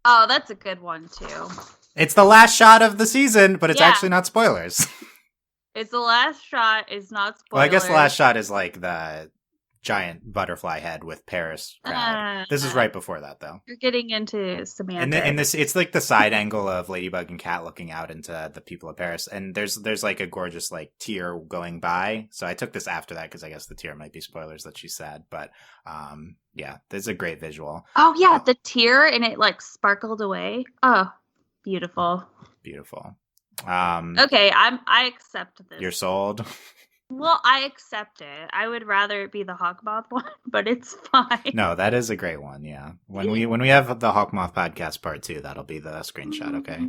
Oh, that's a good one too. It's the last shot of the season, but it's actually not spoilers. It's the last shot. It's not spoilers. Well, I guess the last shot is like the giant butterfly head with Paris crowd. This is right before that, though. You're getting into semantics. And this, it's like the side angle of Ladybug and Cat looking out into the people of Paris, and there's like a gorgeous like tear going by. So I took this after that because I guess the tear might be spoilers that she said, but yeah, there's a great visual. Oh yeah, the tear and it like sparkled away. Oh, beautiful. Beautiful. Okay, I accept this. You're sold. Well, I accept it. I would rather it be the Hawkmoth one, but it's fine. No, that is a great one. Yeah, when we have the Hawkmoth podcast part 2, that'll be the screenshot. Okay.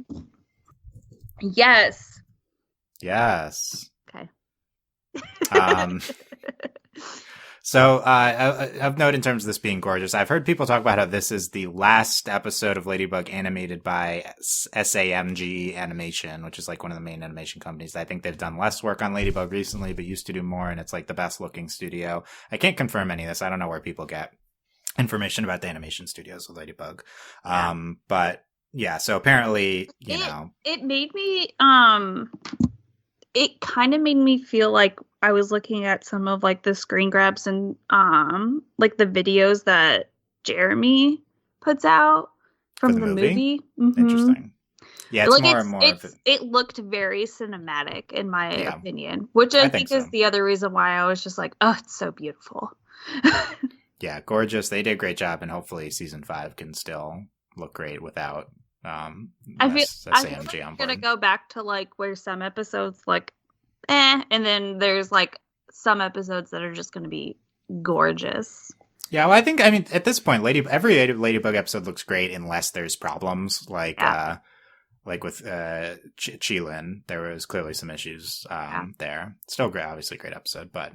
Yes. Yes. Okay. So, of note in terms of this being gorgeous, I've heard people talk about how this is the last episode of Ladybug animated by SAMG Animation, which is like one of the main animation companies. I think they've done less work on Ladybug recently, but used to do more, and it's like the best looking studio. I can't confirm any of this. I don't know where people get information about the animation studios of Ladybug. Yeah. But yeah, so apparently, you know. It made me, it kind of made me feel like I was looking at some of like the screen grabs and like the videos that Jeremy puts out from the movie. Mm-hmm. Interesting. Yeah, it's like more and more of it. It looked very cinematic in my opinion, which I think is the other reason why I was just like, oh, it's so beautiful. Yeah, gorgeous. They did a great job, and hopefully season 5 can still look great without I'm gonna go back to like where some episodes like and then there's like some episodes that are just gonna be gorgeous. Yeah, well, I mean at this point every Ladybug episode looks great unless there's problems like with Chilin. There was clearly some issues there. Still great, obviously great episode, but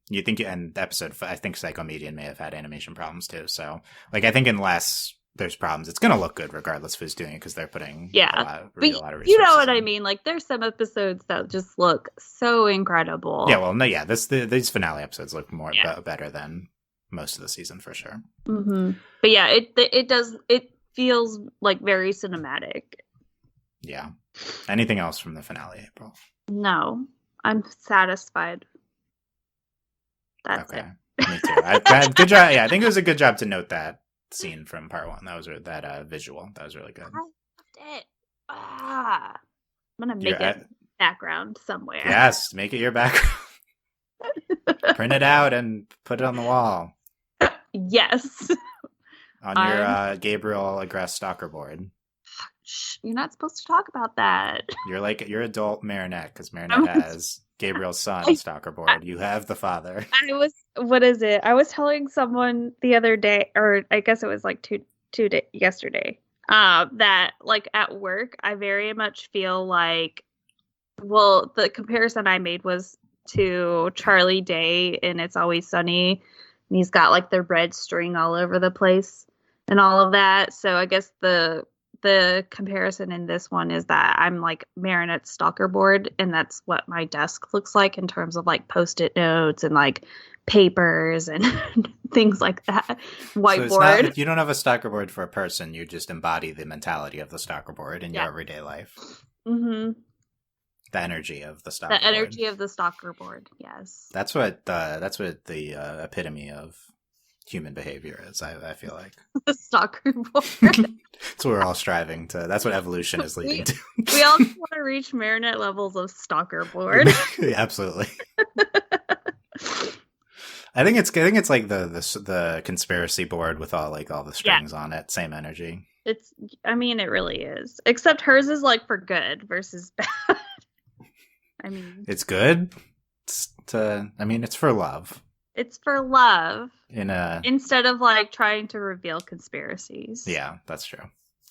you think, and the episode, I think Psychomedian may have had animation problems too, so like I think unless there's problems, it's going to look good regardless of who's doing it because they're putting a lot of resources. You know what I mean? Like there's some episodes that just look so incredible. Yeah, well, no, yeah, these finale episodes look more better than most of the season for sure. Mm-hmm. But yeah, it feels like very cinematic. Yeah. Anything else from the finale, April? No, I'm satisfied. That's it. Me too. Good job. Yeah, I think it was a good job to note that scene from part 1. That was that visual. That was really good. I loved it. I'm gonna make it background somewhere. Yes, make it your background. Print it out and put it on the wall. Yes. On your Gabriel Aggress stalker board. Shh, you're not supposed to talk about that. You're adult Marinette, because Marinette has Gabriel's son stalker board. You have the father. What is it? I was telling someone the other day, or I guess it was like yesterday, that like at work, I very much feel like, well, the comparison I made was to Charlie Day in It's Always Sunny. And he's got like the red string all over the place and all of that. So I guess the comparison in this one is that I'm like Marinette's stalker board, and that's what my desk looks like in terms of like Post-it notes and like papers and things like that. Whiteboard. So if you don't have a stalker board for a person, you just embody the mentality of the stalker board in your everyday life. Mm-hmm. The energy of the stalker board. The energy of the stalker board, yes. That's what the epitome of human behavior is, I feel like. The stalker board. That's what we're all striving to. That's what evolution is leading to. We all just want to reach Marinette levels of stalker board. Yeah, absolutely. I think it's like the conspiracy board with all the strings on it. Same energy. It really is. Except hers is like for good versus bad. I mean, it's good. It's for love. It's for love. Instead of like trying to reveal conspiracies. Yeah, that's true.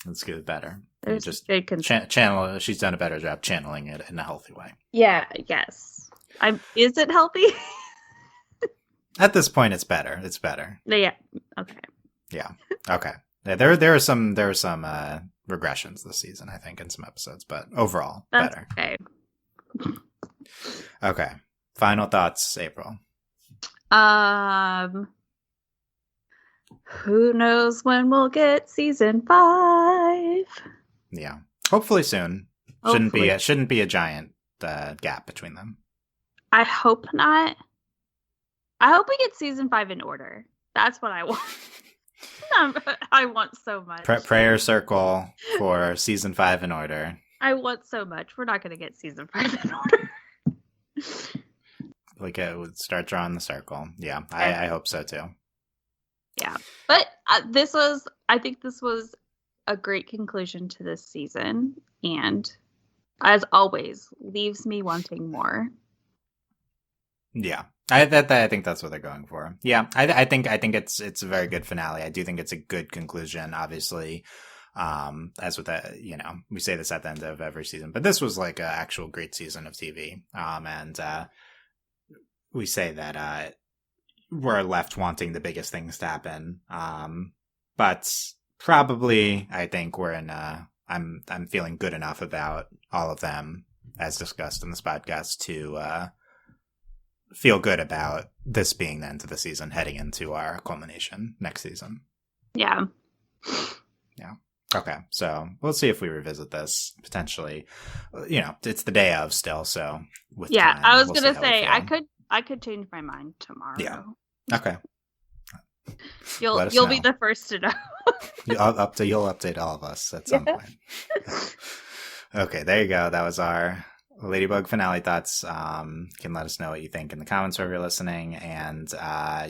Let's get it better. There's just good channel. She's done a better job channeling it in a healthy way. Yeah. Yes. Is it healthy? At this point, it's better. It's better. Yeah. Okay. Yeah. Okay. Yeah, there are some regressions this season, I think, in some episodes, but overall, That's better. Okay. Okay. Final thoughts, April. Who knows when we'll get season 5? Yeah. Hopefully soon. Shouldn't be a giant gap between them. I hope not. I hope we get season 5 in order. That's what I want. I want so much. Prayer circle for season 5 in order. I want so much. We're not going to get season 5 in order. It would start drawing the circle. Yeah, I hope so too. Yeah, but I think this was a great conclusion to this season, and as always, leaves me wanting more. Yeah, I think that's what they're going for. Yeah, I think it's a very good finale. I do think it's a good conclusion. Obviously, as with that, we say this at the end of every season, but this was like an actual great season of TV. And we say that we're left wanting the biggest things to happen. But probably, I think we're in. I'm feeling good enough about all of them, as discussed in this podcast, to feel good about this being the end of the season, heading into our culmination next season. Yeah. Yeah. Okay. So we'll see if we revisit this potentially. It's the day of still. So with time, I was going to say I could change my mind tomorrow. Yeah. Okay. You'll be the first to know. You'll update all of us at some point. Okay, there you go. That was our Ladybug finale thoughts. You can let us know what you think in the comments wherever you're listening, and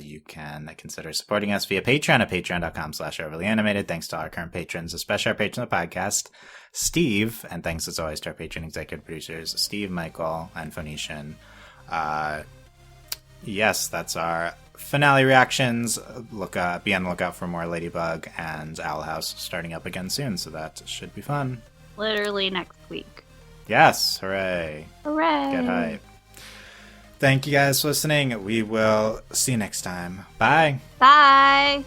you can consider supporting us via Patreon at patreon.com/overlyanimated. Thanks to our current patrons, especially our patron of the podcast, Steve, and thanks as always to our patron executive producers, Steve, Michael, and Phoenician. Yes, that's our finale reactions. Be on the lookout for more Ladybug and Owl House starting up again soon, so that should be fun. Literally next week. Yes, hooray. Hooray. Get hype. Thank you guys for listening. We will see you next time. Bye. Bye.